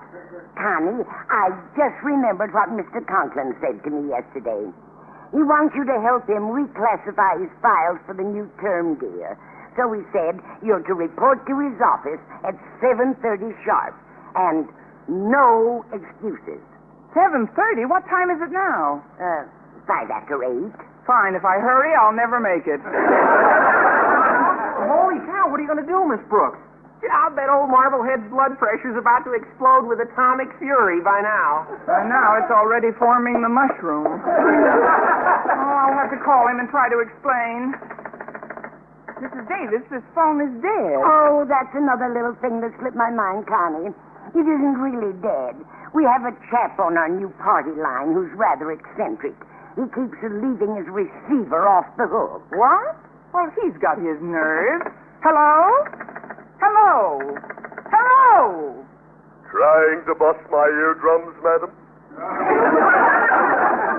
Connie, I just remembered what Mr. Conklin said to me yesterday. He wants you to help him reclassify his files for the new term, dear. So he said you're to report to his office at 7:30 sharp. And no excuses. 7:30? What time is it now? 8:05. Fine. If I hurry, I'll never make it. Holy cow, what are you going to do, Miss Brooks? I'll bet old Marblehead's blood pressure's about to explode with atomic fury by now. By now, it's already forming the mushroom. I'll have to call him and try to explain. Mrs. Davis, this phone is dead. Oh, that's another little thing that slipped my mind, Connie. It isn't really dead. We have a chap on our new party line who's rather eccentric. He keeps leaving his receiver off the hook. What? Well, he's got his nerve. Hello? Hello? Hello? Trying to bust my eardrums, madam?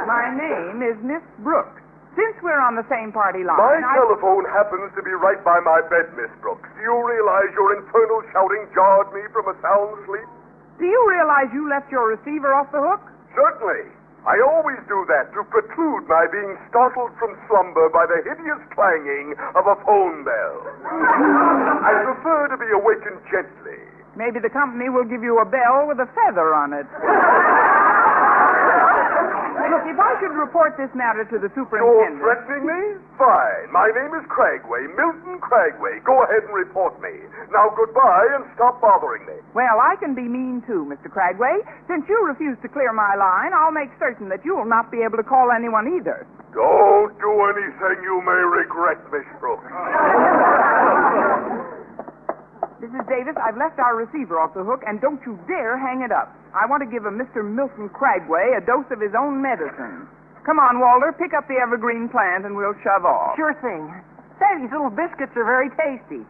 My name is Miss Brooks. Since we're on the same party line, My telephone happens to be right by my bed, Miss Brooks. Do you realize your infernal shouting jarred me from a sound sleep? Do you realize you left your receiver off the hook? Certainly. I always do that to preclude my being startled from slumber by the hideous clanging of a phone bell. I prefer to be awakened gently. Maybe the company will give you a bell with a feather on it. Look, if I should report this matter to the superintendent... You're threatening me? Fine. My name is Cragway, Milton Cragway. Go ahead and report me. Now, goodbye, and stop bothering me. Well, I can be mean, too, Mr. Cragway. Since you refuse to clear my line, I'll make certain that you will not be able to call anyone either. Don't do anything you may regret, Miss Brooks. Mrs. Davis, I've left our receiver off the hook, and don't you dare hang it up. I want to give a Mr. Milton Cragway a dose of his own medicine. Come on, Walter, pick up the evergreen plant, and we'll shove off. Sure thing. Say, these little biscuits are very tasty.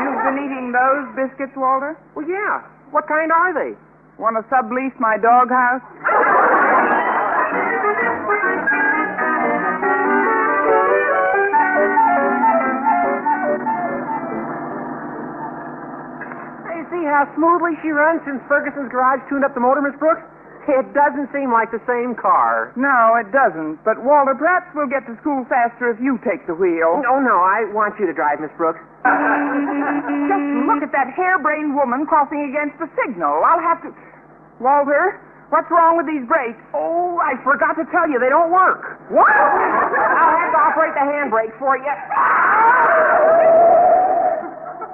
You've been eating those biscuits, Walter? Well, yeah. What kind are they? Want to sublease my doghouse? See how smoothly she runs since Ferguson's garage tuned up the motor, Miss Brooks? It doesn't seem like the same car. No, it doesn't. But, Walter, perhaps we'll get to school faster if you take the wheel. Oh, no, I want you to drive, Miss Brooks. Just look at that harebrained woman crossing against the signal. I'll have to... Walter, what's wrong with these brakes? Oh, I forgot to tell you, they don't work. What? I'll have to operate the handbrake for you.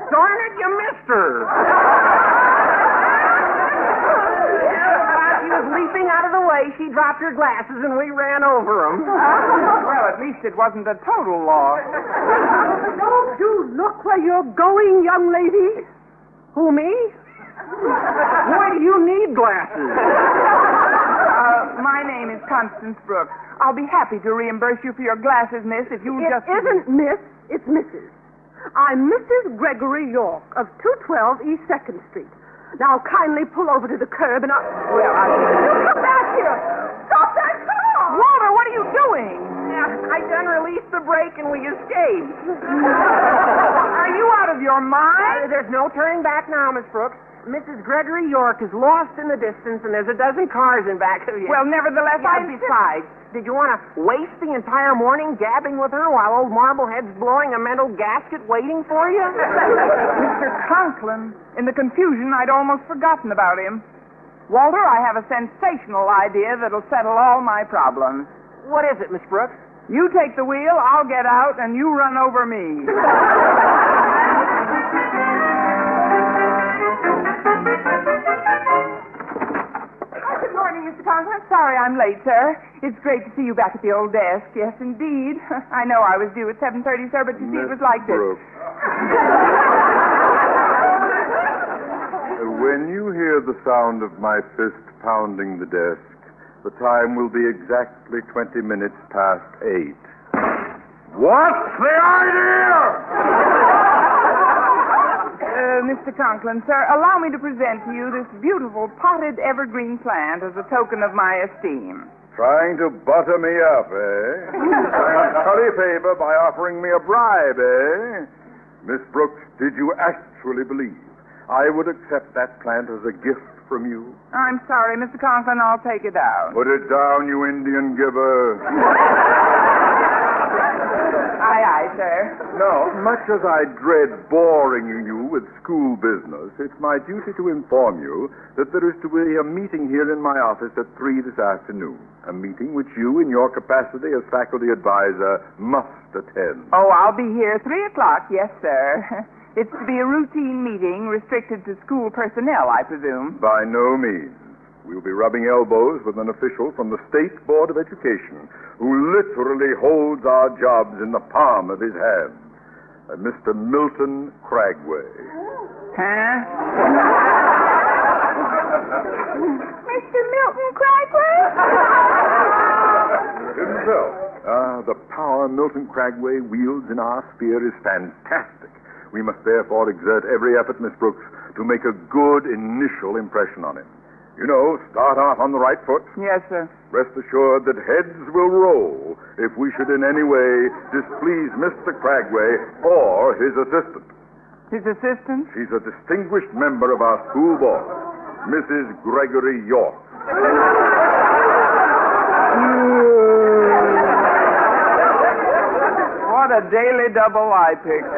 Darn it, you missed her. She was leaping out of the way. She dropped her glasses, and we ran over them. Well, at least it wasn't a total loss. Don't you look where you're going, young lady? Who, me? Why do you need glasses? My name is Constance Brooks. I'll be happy to reimburse you for your glasses, miss, if you'll just... It isn't Miss, it's Mrs. I'm Mrs. Gregory York of 212 East 2nd Street. Now, kindly pull over to the curb and Come back here! Stop that car! Walter, what are you doing? I done released the brake and we escaped. Are you out of your mind? There's no turning back now, Miss Brooks. Mrs. Gregory York is lost in the distance, and there's a dozen cars in back of you. Well, nevertheless, besides, Did you want to waste the entire morning gabbing with her while old Marblehead's blowing a mental gasket waiting for you? Mr. Conklin. In the confusion, I'd almost forgotten about him. Walter, I have a sensational idea that'll settle all my problems. What is it, Miss Brooks? You take the wheel, I'll get out, and you run over me. Good morning, Mr. Conklin. Sorry I'm late, sir. It's great to see you back at the old desk. Yes, indeed. I know I was due at 7:30, sir, but you see, it was like this. When you hear the sound of my fist pounding the desk, the time will be exactly 20 minutes past 8. What's the idea? Mr. Conklin, sir, allow me to present to you this beautiful potted evergreen plant as a token of my esteem. Trying to butter me up, eh? Curry favor by offering me a bribe, eh? Miss Brooks, did you actually believe I would accept that plant as a gift from you? I'm sorry, Mr. Conklin, I'll take it out. Put it down, you Indian giver. Aye, aye, sir. Now, much as I dread boring you with school business, it's my duty to inform you that there is to be a meeting here in my office at 3 this afternoon. A meeting which you, in your capacity as faculty advisor, must attend. Oh, I'll be here 3 o'clock, yes, sir. It's to be a routine meeting restricted to school personnel, I presume. By no means. We'll be rubbing elbows with an official from the State Board of Education who literally holds our jobs in the palm of his hand. Mr. Milton Cragway. Huh? Mr. Milton Cragway? Himself. The power Milton Cragway wields in our sphere is fantastic. We must therefore exert every effort, Miss Brooks, to make a good initial impression on him. You know, start off on the right foot. Yes, sir. Rest assured that heads will roll if we should in any way displease Mr. Cragway or his assistant. His assistant? She's a distinguished member of our school board, Mrs. Gregory York. What a daily double I picked.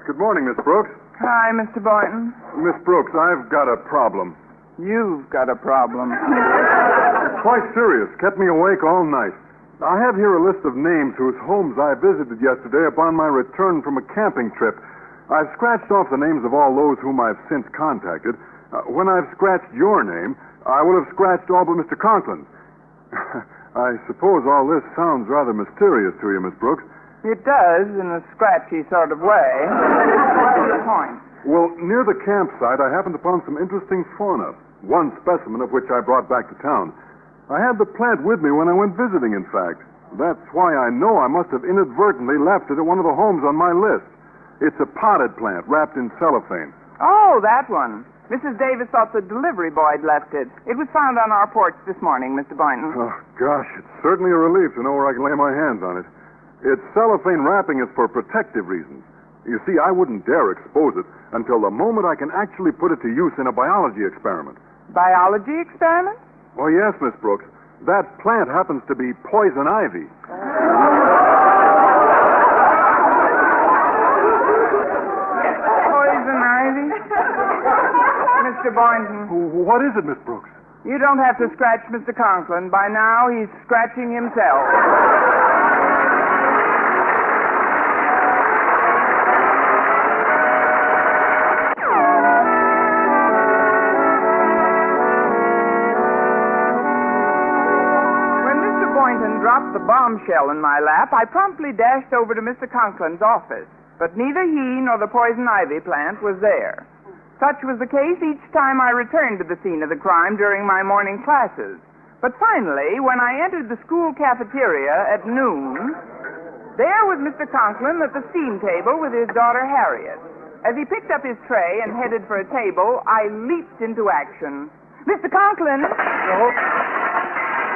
Good morning, Miss Brooks. Hi, Mr. Boynton. Miss Brooks, I've got a problem. You've got a problem. Quite serious. Kept me awake all night. I have here a list of names whose homes I visited yesterday upon my return from a camping trip. I've scratched off the names of all those whom I've since contacted. When I've scratched your name, I will have scratched all but Mr. Conklin. I suppose all this sounds rather mysterious to you, Miss Brooks. It does, in a scratchy sort of way. What's the point? Well, near the campsite, I happened upon some interesting fauna, one specimen of which I brought back to town. I had the plant with me when I went visiting, in fact. That's why I know I must have inadvertently left it at one of the homes on my list. It's a potted plant wrapped in cellophane. Oh, that one. Mrs. Davis thought the delivery boy had left it. It was found on our porch this morning, Mr. Boynton. Oh, gosh, it's certainly a relief to know where I can lay my hands on it. Its cellophane wrapping is for protective reasons. You see, I wouldn't dare expose it until the moment I can actually put it to use in a biology experiment. Biology experiment? Oh, yes, Miss Brooks. That plant happens to be poison ivy. Poison ivy? Mr. Boynton. What is it, Miss Brooks? You don't have to scratch Mr. Conklin. By now, he's scratching himself. Dropped the bombshell in my lap, I promptly dashed over to Mr. Conklin's office. But neither he nor the poison ivy plant was there. Such was the case each time I returned to the scene of the crime during my morning classes. But finally, when I entered the school cafeteria at noon, there was Mr. Conklin at the steam table with his daughter Harriet. As he picked up his tray and headed for a table, I leaped into action. Mr. Conklin! Oh,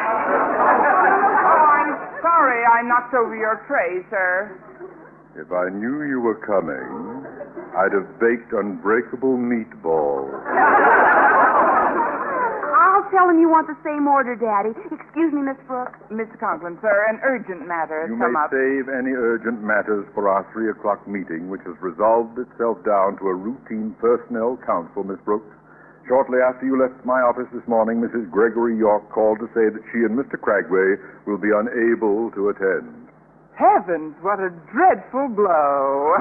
I'm sorry I knocked over your tray, sir. If I knew you were coming, I'd have baked unbreakable meatballs. I'll tell him you want the same order, Daddy. Excuse me, Miss Brooks. Mr. Conklin, sir, an urgent matter has You come may up. save any urgent matters for our 3 o'clock meeting, which has resolved itself down to a routine personnel council, Miss Brooks. Shortly after you left my office this morning, Mrs. Gregory York called to say that she and Mr. Cragway will be unable to attend. Heavens, what a dreadful blow.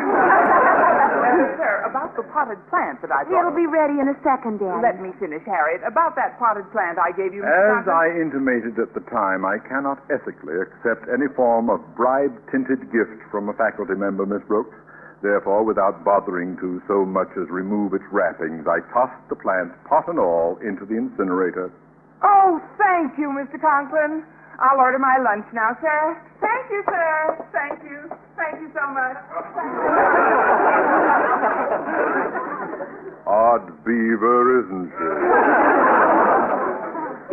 Sir, about the potted plant that I brought. It'll be ready in a second, Daddy. Let me finish, Harriet. About that potted plant I gave you, Mr. As Conklin. I intimated at the time, I cannot ethically accept any form of bribe-tinted gift from a faculty member, Miss Brooks. Therefore, without bothering to so much as remove its wrappings, I tossed the plant, pot and all, into the incinerator. Oh, thank you, Mr. Conklin. I'll order my lunch now, sir. Thank you, sir. Thank you. Thank you so much. Odd beaver, isn't she?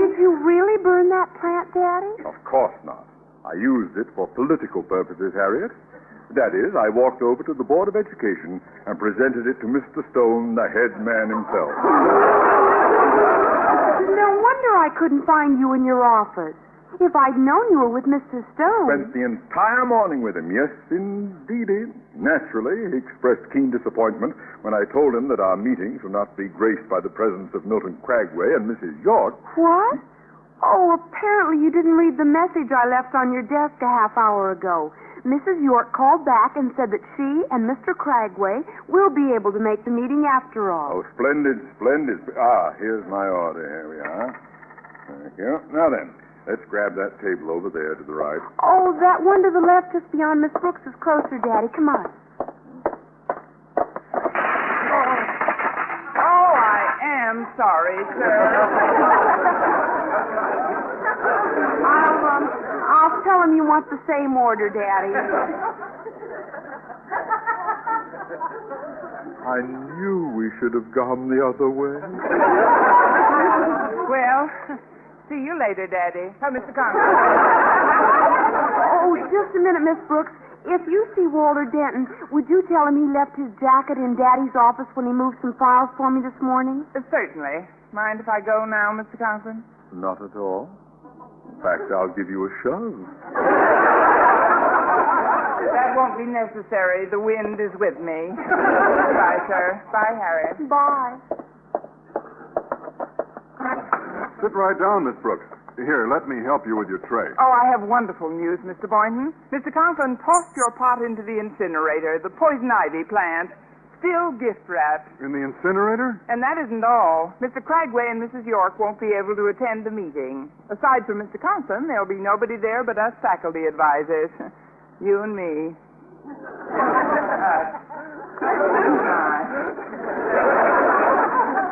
Did you really burn that plant, Daddy? Of course not. I used it for political purposes, Harriet. That is, I walked over to the Board of Education and presented it to Mr. Stone, the head man himself. No wonder I couldn't find you in your office. If I'd known you were with Mr. Stone. Spent the entire morning with him, yes, indeedy. Naturally, he expressed keen disappointment when I told him that our meetings would not be graced by the presence of Milton Cragway and Mrs. York. What? Oh, apparently you didn't read the message I left on your desk a half hour ago. Mrs. York called back and said that she and Mr. Cragway will be able to make the meeting after all. Oh, splendid, splendid. Ah, here's my order. Here we are. Thank you. Now then, let's grab that table over there to the right. Oh, that one to the left just beyond Miss Brooks is closer, Daddy. Come on. Oh, I am sorry, sir. I'll tell him you want the same order, Daddy. I knew we should have gone the other way. Well, see you later, Daddy. Oh, Mr. Conklin. Oh, just a minute, Miss Brooks. If you see Walter Denton, would you tell him he left his jacket in Daddy's office when he moved some files for me this morning? Certainly. Mind if I go now, Mr. Conklin? Not at all. In fact, I'll give you a shove. That won't be necessary. The wind is with me. Bye, sir. Bye, Harriet. Bye. Sit right down, Miss Brooks. Here, let me help you with your tray. Oh, I have wonderful news, Mr. Boynton. Mr. Conklin tossed your pot into the incinerator, the poison ivy plant, still gift wrapped. In the incinerator? And that isn't all. Mr. Cragway and Mrs. York won't be able to attend the meeting. Aside from Mr. Conklin, there'll be nobody there but us faculty advisors. You and me.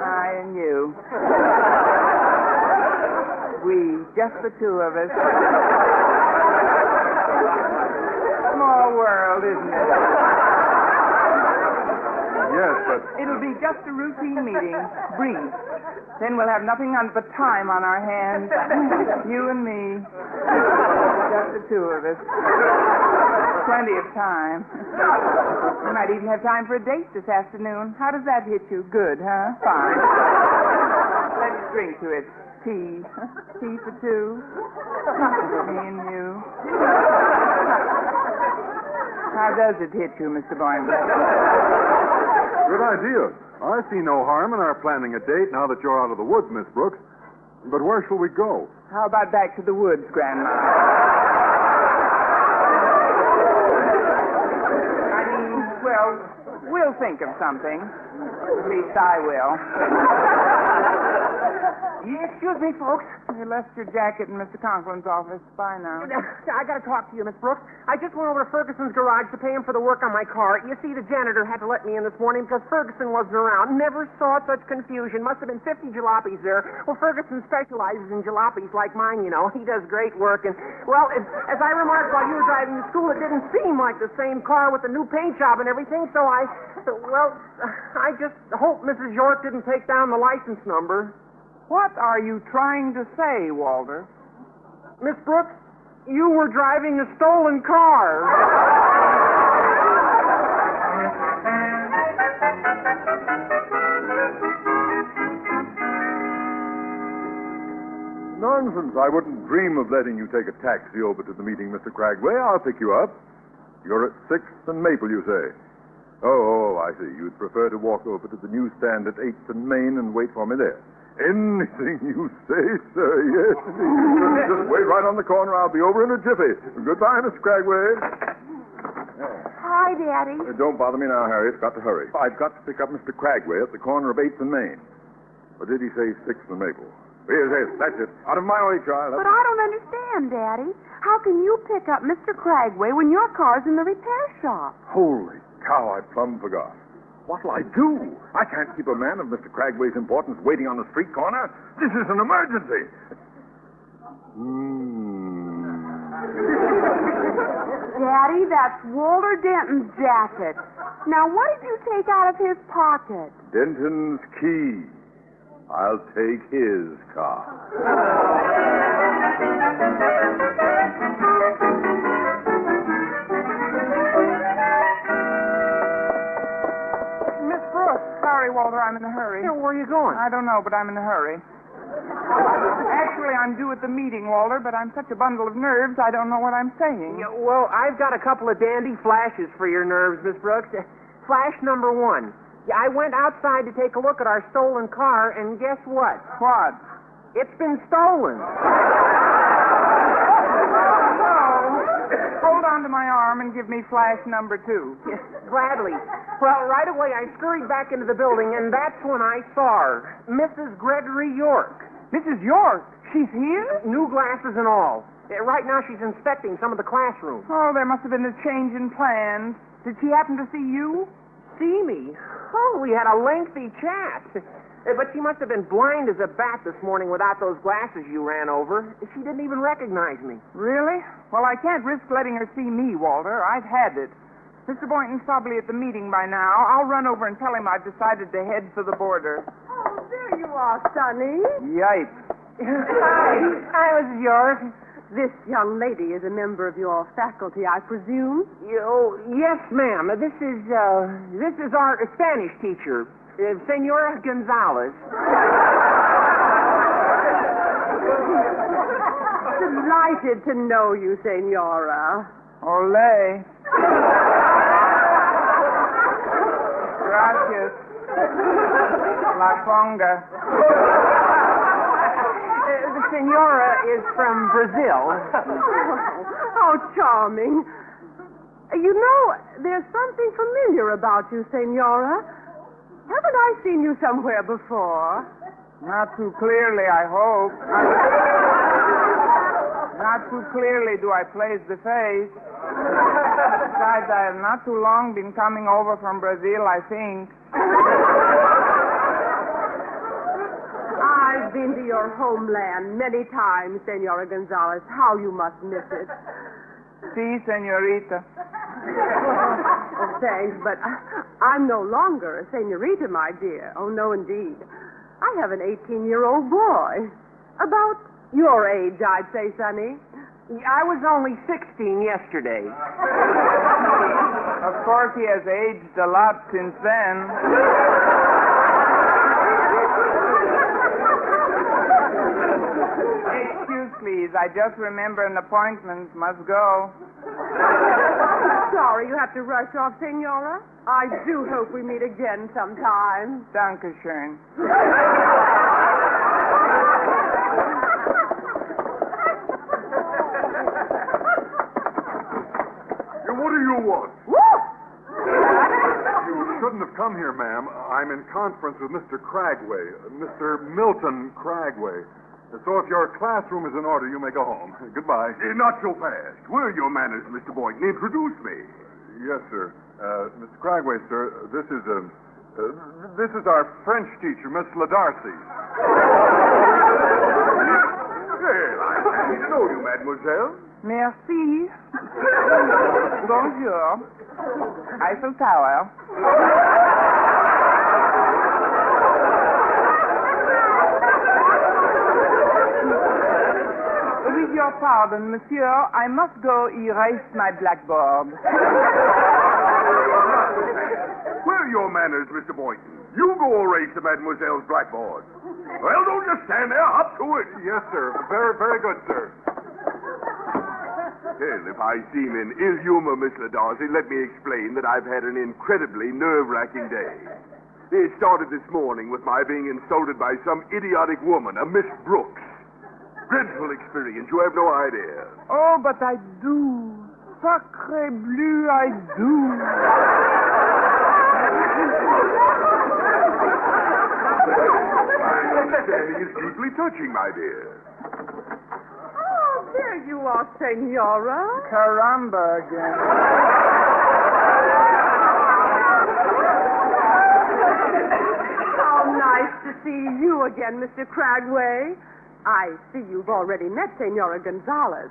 I and you. We, just the two of us. Small world, isn't it? Yes, but... It'll be just a routine meeting. Brief. Then we'll have nothing but time on our hands. You and me. Just the two of us. Plenty of time. We might even have time for a date this afternoon. How does that hit you? Good, huh? Fine. Let's drink to it. Tea. Tea for two. Me and you. How does it hit you, Mr. Boynton? Good idea. I see no harm in our planning a date now that you're out of the woods, Miss Brooks. But where shall we go? How about back to the woods, Grandma? I mean, well, we'll think of something. At least I will. Excuse me, folks. You left your jacket in Mr. Conklin's office. Bye now. I got to talk to you, Miss Brooks. I just went over to Ferguson's garage to pay him for the work on my car. You see, the janitor had to let me in this morning because Ferguson wasn't around. Never saw such confusion. Must have been 50 jalopies there. Well, Ferguson specializes in jalopies like mine, you know. He does great work. And, well, as I remarked while you were driving to school, it didn't seem like the same car with the new paint job and everything, so I just hope Mrs. York didn't take down the license number. What are you trying to say, Walter? Miss Brooks, you were driving a stolen car. Nonsense. I wouldn't dream of letting you take a taxi over to the meeting, Mr. Cragway. I'll pick you up. You're at 6th and Maple, you say? Oh, I see. You'd prefer to walk over to the newsstand at 8th and Main and wait for me there. Anything you say, sir, yes. Just wait right on the corner. I'll be over in a jiffy. Goodbye, Mr. Cragway. Hi, Daddy. Don't bother me now, Harriet. Got to hurry. I've got to pick up Mr. Cragway at the corner of 8th and Main. Or did he say 6th and Maple? Yes, that's it. Out of my way, child. But I don't understand, Daddy. How can you pick up Mr. Cragway when your car's in the repair shop? Holy cow, I plumb forgot. What'll I do? I can't keep a man of Mr. Cragway's importance waiting on the street corner. This is an emergency. Daddy, that's Walter Denton's jacket. Now, what did you take out of his pocket? Denton's key. I'll take his car. Miss Brooks. Sorry, Walter, I'm in a hurry. Yeah, where are you going? I don't know, but I'm in a hurry. Actually, I'm due at the meeting, Walter, but I'm such a bundle of nerves, I don't know what I'm saying. Yeah, well, I've got a couple of dandy flashes for your nerves, Miss Brooks. Flash number 1. Yeah, I went outside to take a look at our stolen car, and guess what? What? It's been stolen. Hold on to my arm and give me flash number 2. Yes, gladly. Well, right away I scurried back into the building, and that's when I saw her. Mrs. Gregory York. Mrs. York? She's here? New glasses and all. Right now she's inspecting some of the classrooms. Oh, there must have been a change in plans. Did she happen to see you? See me? Oh, we had a lengthy chat. But she must have been blind as a bat this morning without those glasses you ran over. She didn't even recognize me. Really? Well, I can't risk letting her see me, Walter. I've had it. Mr. Boynton's probably at the meeting by now. I'll run over and tell him I've decided to head for the border. Oh, there you are, Sonny. Yipes. Hi, Mrs. York. This young lady is a member of your faculty, I presume? Yes, ma'am. This is our Spanish teacher, Senora Gonzalez. Delighted to know you, Senora. Ole. Gracias. La conga. The senora is from Brazil. Oh, charming. You know, there's something familiar about you, Senora. Haven't I seen you somewhere before? Not too clearly, I hope. Not too clearly do I place the face. Besides, I have not too long been coming over from Brazil, I think. I've been to your homeland many times, Senora Gonzalez. How you must miss it. Si, senorita. Oh, thanks, but I'm no longer a senorita, my dear. Oh, no, indeed. I have an 18-year-old boy. About your age, I'd say, Sonny. I was only 16 yesterday. Of course, he has aged a lot since then. Excuse, please. I just remember an appointment. Must go. Sorry you have to rush off, Senora. I do hope we meet again sometime. Dankeschön. What do you want? Woo! You shouldn't have come here, ma'am. I'm in conference with Mr. Cragway, Mr. Milton Cragway. So if your classroom is in order, you may go home. Goodbye. Not so fast. Where are your manners, Mr. Boynton? Introduce me. Yes, sir. Mr. Cragway, sir, this is our French teacher, Miss LaDarcy. Well, I'm happy to know you, mademoiselle. Merci. Bonjour. Eiffel Tower. With your pardon, monsieur, I must go erase my blackboard. Where are your manners, Mr. Boynton? You go erase the mademoiselle's blackboard. Well, don't just stand there. Hop to it. Yes, sir. Very, very good, sir. Well, if I seem in ill humor, Mr. Darcy, let me explain that I've had an incredibly nerve-wracking day. It started this morning with my being insulted by some idiotic woman, a Miss Brooks. Dreadful experience. You have no idea. Oh, but I do. Sacre bleu, I do. My understanding is deeply touching, my dear. Oh, there you are, Senora. Caramba again. How nice to see you again, Mr. Cragway. I see you've already met Senora Gonzalez.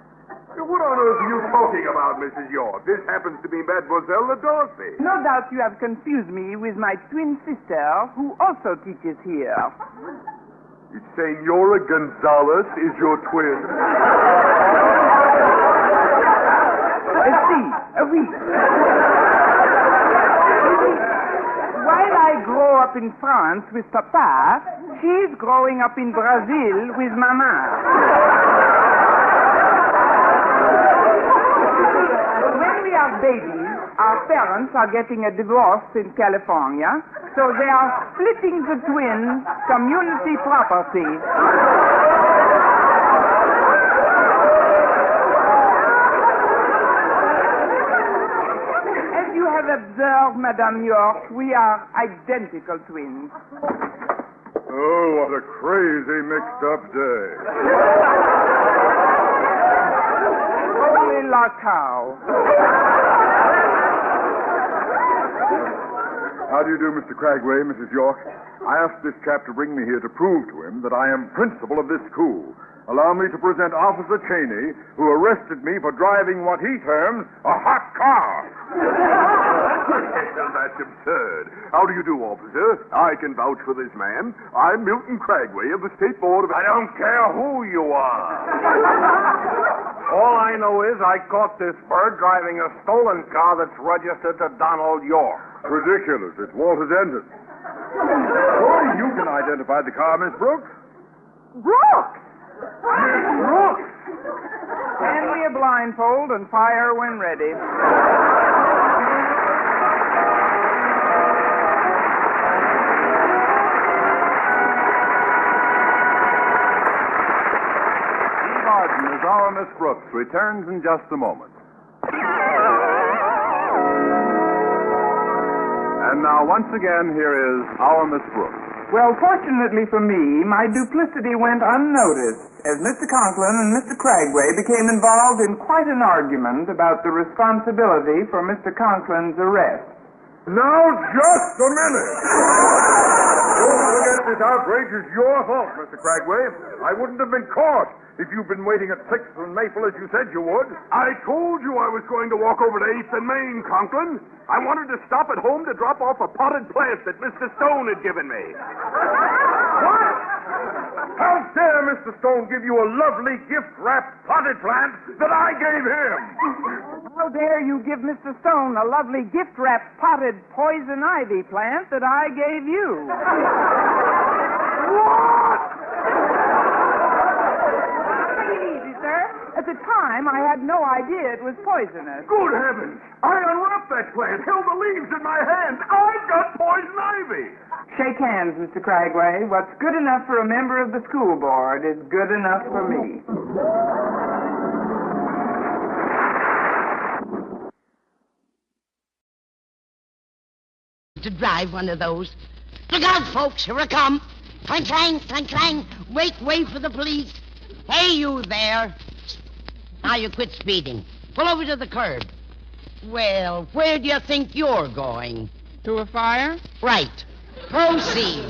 What on earth are you talking about, Mrs. York? This happens to be Mademoiselle Darcy. No doubt you have confused me with my twin sister, who also teaches here. It's Senora Gonzalez is your twin. Oui. While I grow up in France with Papa, she's growing up in Brazil with Mama. When we are babies, our parents are getting a divorce in California, so they are splitting the twins' community property. As you have observed, Madame York, we are identical twins. Oh, what a crazy mixed-up day. Holy la cow. How do you do, Mr. Cragway, Mrs. York? I asked this chap to bring me here to prove to him that I am principal of this school. Allow me to present Officer Cheney, who arrested me for driving what he terms a hot car. That's absurd. How do you do, officer? I can vouch for this man. I'm Milton Cragway of the State Board of... I don't care who you are. All I know is I caught this bird driving a stolen car that's registered to Donald York. Ridiculous. It's Walter Denton. Surely you can identify the car, Miss Brooks. Brooks! Miss Brooks! Hand me a blindfold and fire when ready. Eve Arden as our Miss Brooks returns in just a moment. And now, once again, here is our Miss Brooks. Well, fortunately for me, my duplicity went unnoticed as Mr. Conklin and Mr. Cragway became involved in quite an argument about the responsibility for Mr. Conklin's arrest. Now, just a minute. Don't forget this outrage is your fault, Mr. Cragway. I wouldn't have been caught if you'd been waiting at 6th and Maple as you said you would. I told you I was going to walk over to 8th and Main, Conklin. I wanted to stop at home to drop off a potted plant that Mr. Stone had given me. What? How dare Mr. Stone give you a lovely gift-wrapped potted plant that I gave him? How dare you give Mr. Stone a lovely gift-wrapped potted poison ivy plant that I gave you? What? Take it easy, sir. At the time, I had no idea it was poisonous. Good heavens! I unwrapped that plant, held the leaves in my hand. I've got poison ivy. Shake hands, Mr. Cragway. What's good enough for a member of the school board is good enough for me. To drive one of those. Look out, folks, here I come. Clang, clang, clang, clang. Wait for the police. Hey, you there. Now you quit speeding. Pull over to the curb. Well, where do you think you're going? To a fire? Right. Proceed.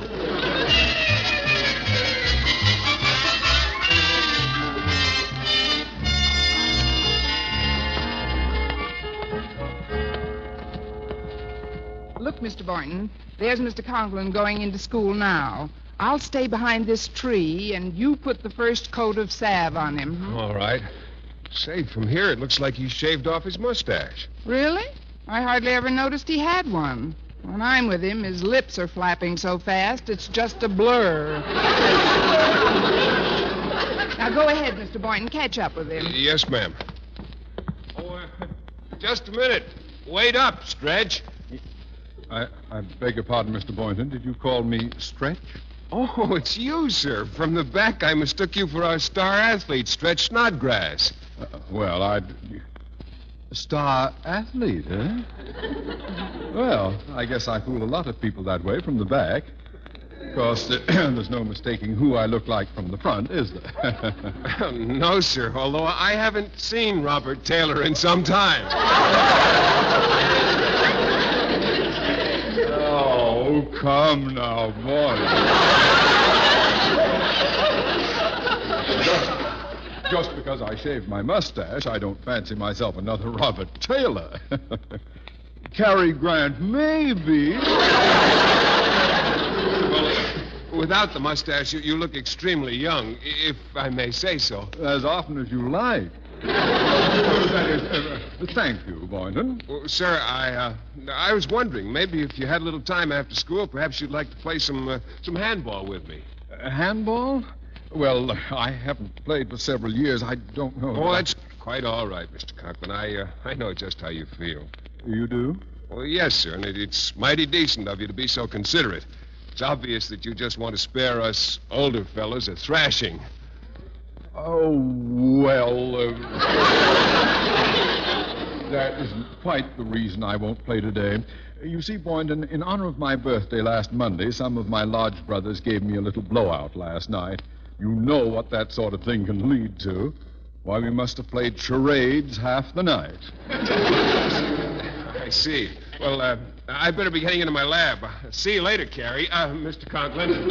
Look, Mr. Boynton, there's Mr. Conklin going into school now. I'll stay behind this tree, and you put the first coat of salve on him. Hmm? All right. Say, from here it looks like he shaved off his mustache. Really? I hardly ever noticed he had one. When I'm with him, his lips are flapping so fast, it's just a blur. Now, go ahead, Mr. Boynton. Catch up with him. Yes, ma'am. Oh, just a minute. Wait up, Stretch. I beg your pardon, Mr. Boynton. Did you call me Stretch? Oh, it's you, sir. From the back, I mistook you for our star athlete, Stretch Snodgrass. Well, I'd... Star athlete, eh? Well, I guess I fool a lot of people that way from the back. Of course, there's no mistaking who I look like from the front, is there? No, sir, although I haven't seen Robert Taylor in some time. Oh, come now, boy. Just because I shaved my mustache, I don't fancy myself another Robert Taylor. Cary Grant, maybe. Well, without the mustache, you look extremely young, if I may say so. As often as you like. Thank you, Boynton. Well, sir, I was wondering, maybe if you had a little time after school, perhaps you'd like to play some handball with me. Handball? Well, I haven't played for several years. I don't know. Oh, that's quite all right, Mr. Conklin. I know just how you feel. You do? Well, yes, sir, and it's mighty decent of you to be so considerate. It's obvious that you just want to spare us older fellows a thrashing. Oh, well, that isn't quite the reason I won't play today. You see, Boynton, in honor of my birthday last Monday, some of my lodge brothers gave me a little blowout last night. You know what that sort of thing can lead to. Why, we must have played charades half the night. I see. Well, I better be getting into my lab. See you later, Carrie. Mr. Conklin.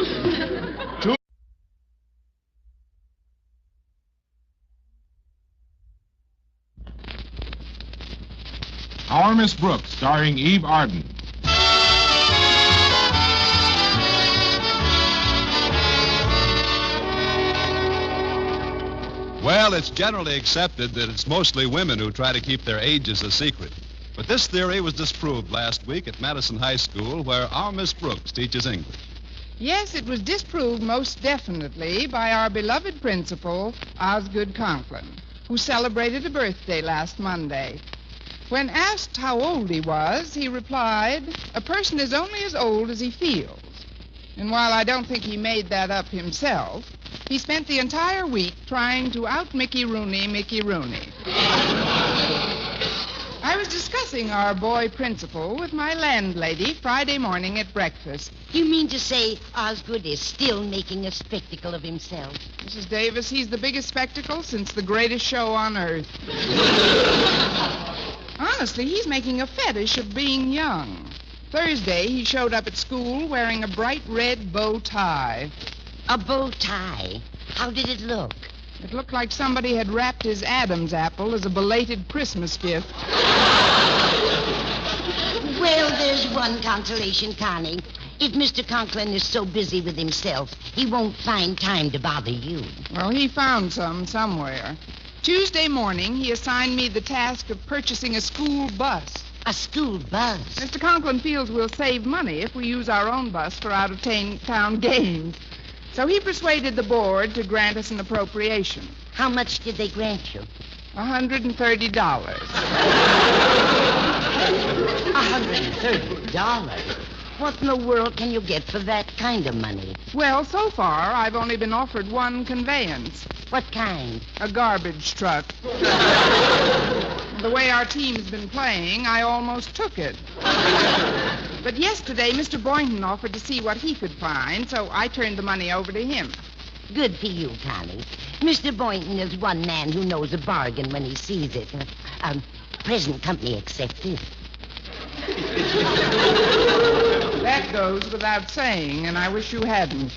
Our Miss Brooks, starring Eve Arden. Well, it's generally accepted that it's mostly women who try to keep their ages a secret. But this theory was disproved last week at Madison High School, where our Miss Brooks teaches English. Yes, it was disproved most definitely by our beloved principal, Osgood Conklin, who celebrated a birthday last Monday. When asked how old he was, he replied, "A person is only as old as he feels." And while I don't think he made that up himself, he spent the entire week trying to out-Mickey Rooney Mickey Rooney. I was discussing our boy principal with my landlady Friday morning at breakfast. You mean to say Osgood is still making a spectacle of himself? Mrs. Davis, he's the biggest spectacle since the greatest show on earth. Honestly, he's making a fetish of being young. Thursday, he showed up at school wearing a bright red bow tie. A bow tie? How did it look? It looked like somebody had wrapped his Adam's apple as a belated Christmas gift. Well, there's one consolation, Connie. If Mr. Conklin is so busy with himself, he won't find time to bother you. Well, he found some somewhere. Tuesday morning, he assigned me the task of purchasing a school bus. A school bus? Mr. Conklin feels we'll save money if we use our own bus for out-of-town games. So he persuaded the board to grant us an appropriation. How much did they grant you? $130. $130? What in the world can you get for that kind of money? Well, so far, I've only been offered one conveyance. What kind? A garbage truck. The way our team's been playing, I almost took it. But yesterday, Mr. Boynton offered to see what he could find, so I turned the money over to him. Good for you, Connie. Mr. Boynton is one man who knows a bargain when he sees it. Present company accepted. That goes without saying, and I wish you hadn't.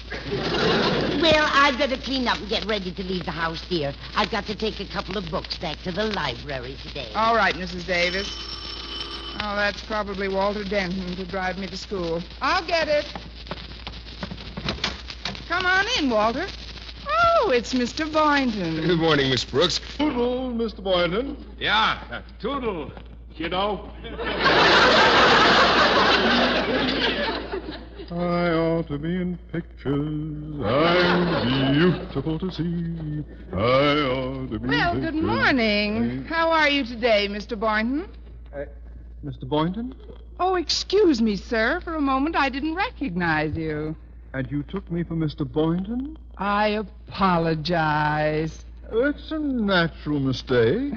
Well, I'd better clean up and get ready to leave the house, dear. I've got to take a couple of books back to the library today. All right, Mrs. Davis. Oh, that's probably Walter Denton to drive me to school. I'll get it. Come on in, Walter. Oh, it's Mr. Boynton. Good morning, Miss Brooks. Toodle, Mr. Boynton. Yeah, toodle, kiddo. I ought to be in pictures. I'm beautiful to see. I ought to be Well, in good pictures. morning. How are you today, Mr. Boynton? Mr. Boynton? Oh, excuse me, sir. For a moment, I didn't recognize you. And you took me for Mr. Boynton? I apologize. It's a natural mistake.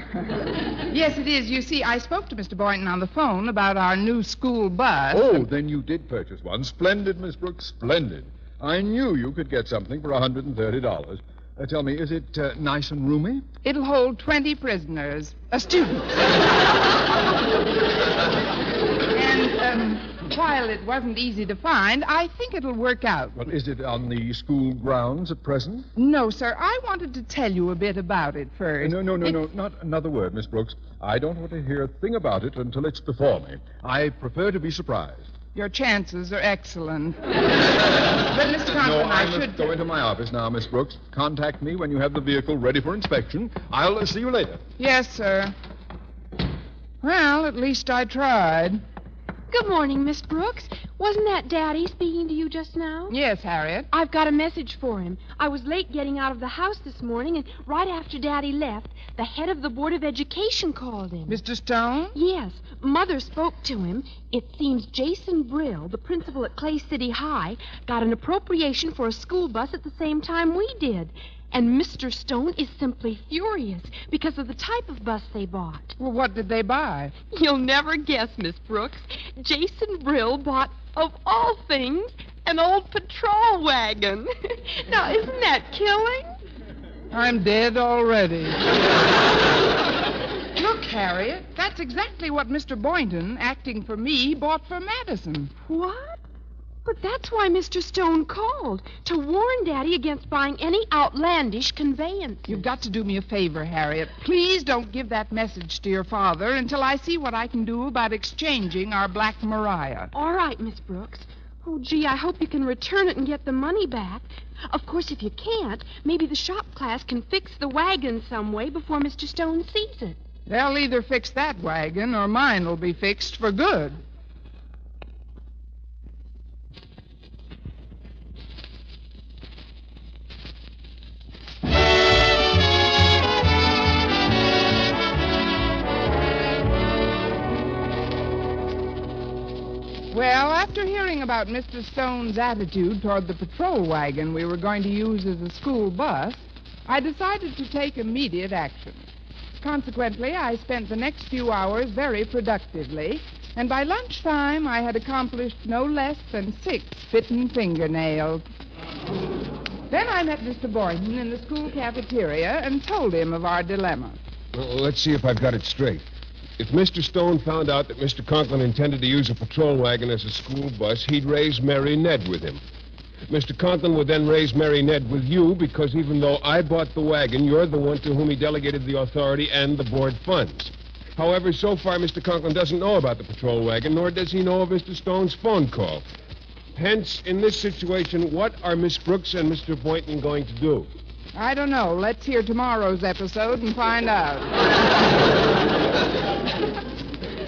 Yes, it is. You see, I spoke to Mr. Boynton on the phone about our new school bus. Oh, then you did purchase one. Splendid, Miss Brooks, splendid. I knew you could get something for $130. Tell me, is it nice and roomy? It'll hold 20 prisoners. A student. And, while it wasn't easy to find, I think it'll work out. Well, is it on the school grounds at present? No, sir. I wanted to tell you a bit about it first. No, not another word, Miss Brooks. I don't want to hear a thing about it until it's before me. I prefer to be surprised. Your chances are excellent. But, Mr. Conklin, I must go into my office now, Miss Brooks. Contact me when you have the vehicle ready for inspection. I'll see you later. Yes, sir. Well, at least I tried. Good morning, Miss Brooks. Wasn't that Daddy speaking to you just now? Yes, Harriet. I've got a message for him. I was late getting out of the house this morning, and right after Daddy left, the head of the Board of Education called him. Mr. Stone? Yes. Mother spoke to him. It seems Jason Brill, the principal at Clay City High, got an appropriation for a school bus at the same time we did. And Mr. Stone is simply furious because of the type of bus they bought. Well, what did they buy? You'll never guess, Miss Brooks. Jason Brill bought, of all things, an old patrol wagon. Now, isn't that killing? I'm dead already. Look, Harriet, that's exactly what Mr. Boynton, acting for me, bought for Madison. What? But that's why Mr. Stone called, to warn Daddy against buying any outlandish conveyance. You've got to do me a favor, Harriet. Please don't give that message to your father until I see what I can do about exchanging our Black Mariah. All right, Miss Brooks. Oh, gee, I hope you can return it and get the money back. Of course, if you can't, maybe the shop class can fix the wagon some way before Mr. Stone sees it. They'll either fix that wagon or mine will be fixed for good. Well, after hearing about Mr. Stone's attitude toward the patrol wagon we were going to use as a school bus, I decided to take immediate action. Consequently, I spent the next few hours very productively, and by lunchtime I had accomplished no less than 6 bitten fingernails. Then I met Mr. Boynton in the school cafeteria and told him of our dilemma. Well, let's see if I've got it straight. If Mr. Stone found out that Mr. Conklin intended to use a patrol wagon as a school bus, he'd raise Mary Ned with him. Mr. Conklin would then raise Mary Ned with you because even though I bought the wagon, you're the one to whom he delegated the authority and the board funds. However, so far, Mr. Conklin doesn't know about the patrol wagon, nor does he know of Mr. Stone's phone call. Hence, in this situation, what are Miss Brooks and Mr. Boynton going to do? I don't know. Let's hear tomorrow's episode and find out.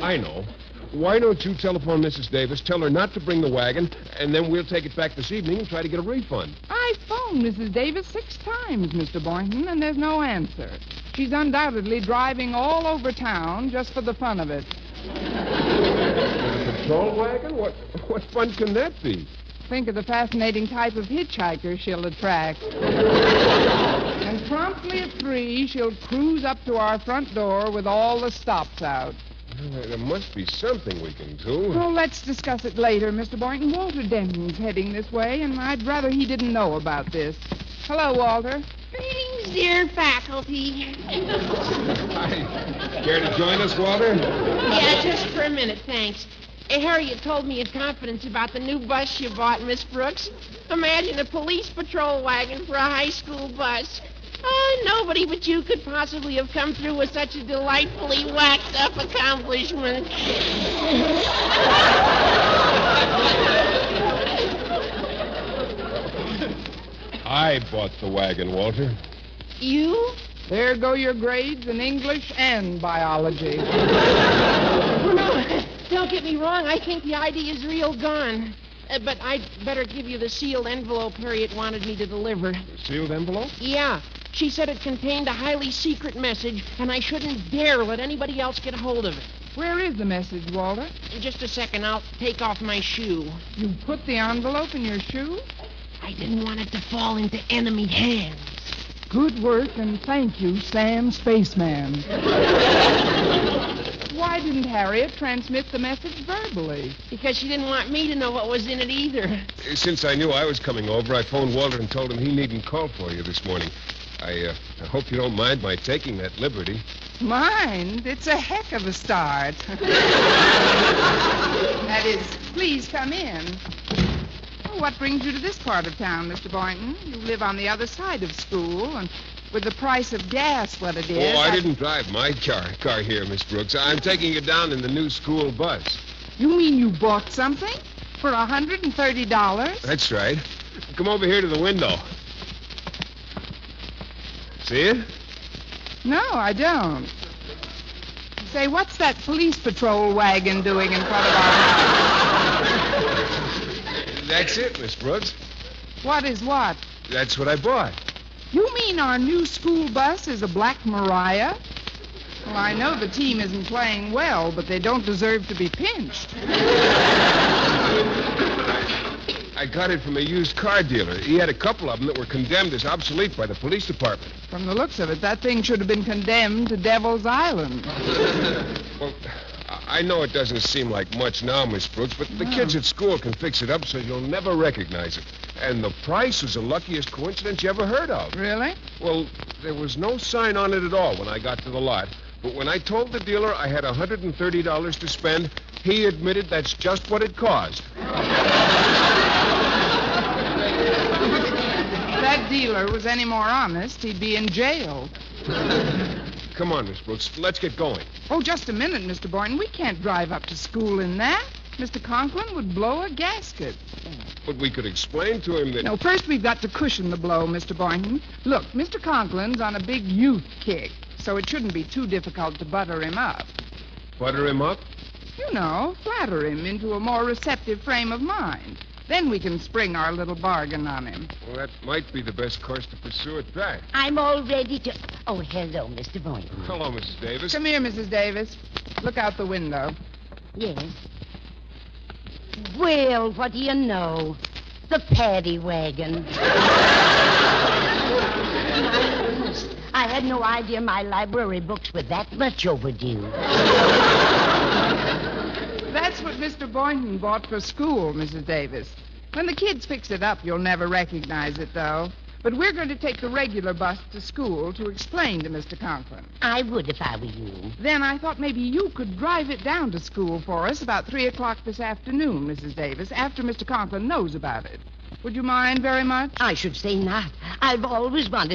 I know. Why don't you telephone Mrs. Davis, tell her not to bring the wagon, and then we'll take it back this evening and try to get a refund. I phoned Mrs. Davis 6 times, Mr. Boynton, and there's no answer. She's undoubtedly driving all over town just for the fun of it. A patrol wagon? What fun can that be? Think of the fascinating type of hitchhiker she'll attract. And promptly at 3, she'll cruise up to our front door with all the stops out. Well, there must be something we can do. Oh, let's discuss it later, Mr. Boynton. Walter Denton's heading this way, and I'd rather he didn't know about this. Hello, Walter. Greetings, dear faculty. Hi. Care to join us, Walter? Yeah, just for a minute, thanks. Harriet told me in confidence about the new bus you bought, Miss Brooks. Imagine a police patrol wagon for a high school bus. Oh, nobody but you could possibly have come through with such a delightfully waxed-up accomplishment. I bought the wagon, Walter. You? There go your grades in English and biology. No, don't get me wrong. I think the ID is real gone. But I'd better give you the sealed envelope Harriet wanted me to deliver. Sealed envelope? Yeah. She said it contained a highly secret message, and I shouldn't dare let anybody else get hold of it. Where is the message, Walter? In just a second, I'll take off my shoe. You put the envelope in your shoe? I didn't want it to fall into enemy hands. Good work, and thank you, Sam Spaceman. Why didn't Harriet transmit the message verbally? Because she didn't want me to know what was in it either. Since I knew I was coming over, I phoned Walter and told him he needn't call for you this morning. I hope you don't mind my taking that liberty. Mind? It's a heck of a start. That is, please come in. Oh, what brings you to this part of town, Mr. Boynton? You live on the other side of school, and with the price of gas what it is... Oh, I didn't drive my car here, Miss Brooks. I'm taking it down in the new school bus. You mean you bought something? For $130? That's right. Come over here to the window. See it? No, I don't. Say, what's that police patrol wagon doing in front of our house? That's it, Miss Brooks. What is what? That's what I bought. You mean our new school bus is a Black Mariah? Well, I know the team isn't playing well, but they don't deserve to be pinched. I got it from a used car dealer. He had a couple of them that were condemned as obsolete by the police department. From the looks of it, that thing should have been condemned to Devil's Island. Well, I know it doesn't seem like much now, Miss Brooks, but the kids at school can fix it up so you'll never recognize it. And the price is the luckiest coincidence you ever heard of. Really? Well, there was no sign on it at all when I got to the lot. But when I told the dealer I had $130 to spend, he admitted that's just what it cost. If that dealer was any more honest, he'd be in jail. Come on, Miss Brooks. Let's get going. Oh, just a minute, Mr. Boynton. We can't drive up to school in that. Mr. Conklin would blow a gasket. But we could explain to him that... No, first we've got to cushion the blow, Mr. Boynton. Look, Mr. Conklin's on a big youth kick, so it shouldn't be too difficult to butter him up. Butter him up? You know, flatter him into a more receptive frame of mind. Then we can spring our little bargain on him. Well, that might be the best course to pursue at that. I'm all ready to... Oh, hello, Mr. Boynton. Hello, Mrs. Davis. Come here, Mrs. Davis. Look out the window. Yes. Well, what do you know? The paddy wagon. I had no idea my library books were that much overdue. That's what Mr. Boynton bought for school, Mrs. Davis. When the kids fix it up, you'll never recognize it, though. But we're going to take the regular bus to school to explain to Mr. Conklin. I would if I were you. Then I thought maybe you could drive it down to school for us about 3 o'clock this afternoon, Mrs. Davis, after Mr. Conklin knows about it. Would you mind very much? I should say not. I've always wanted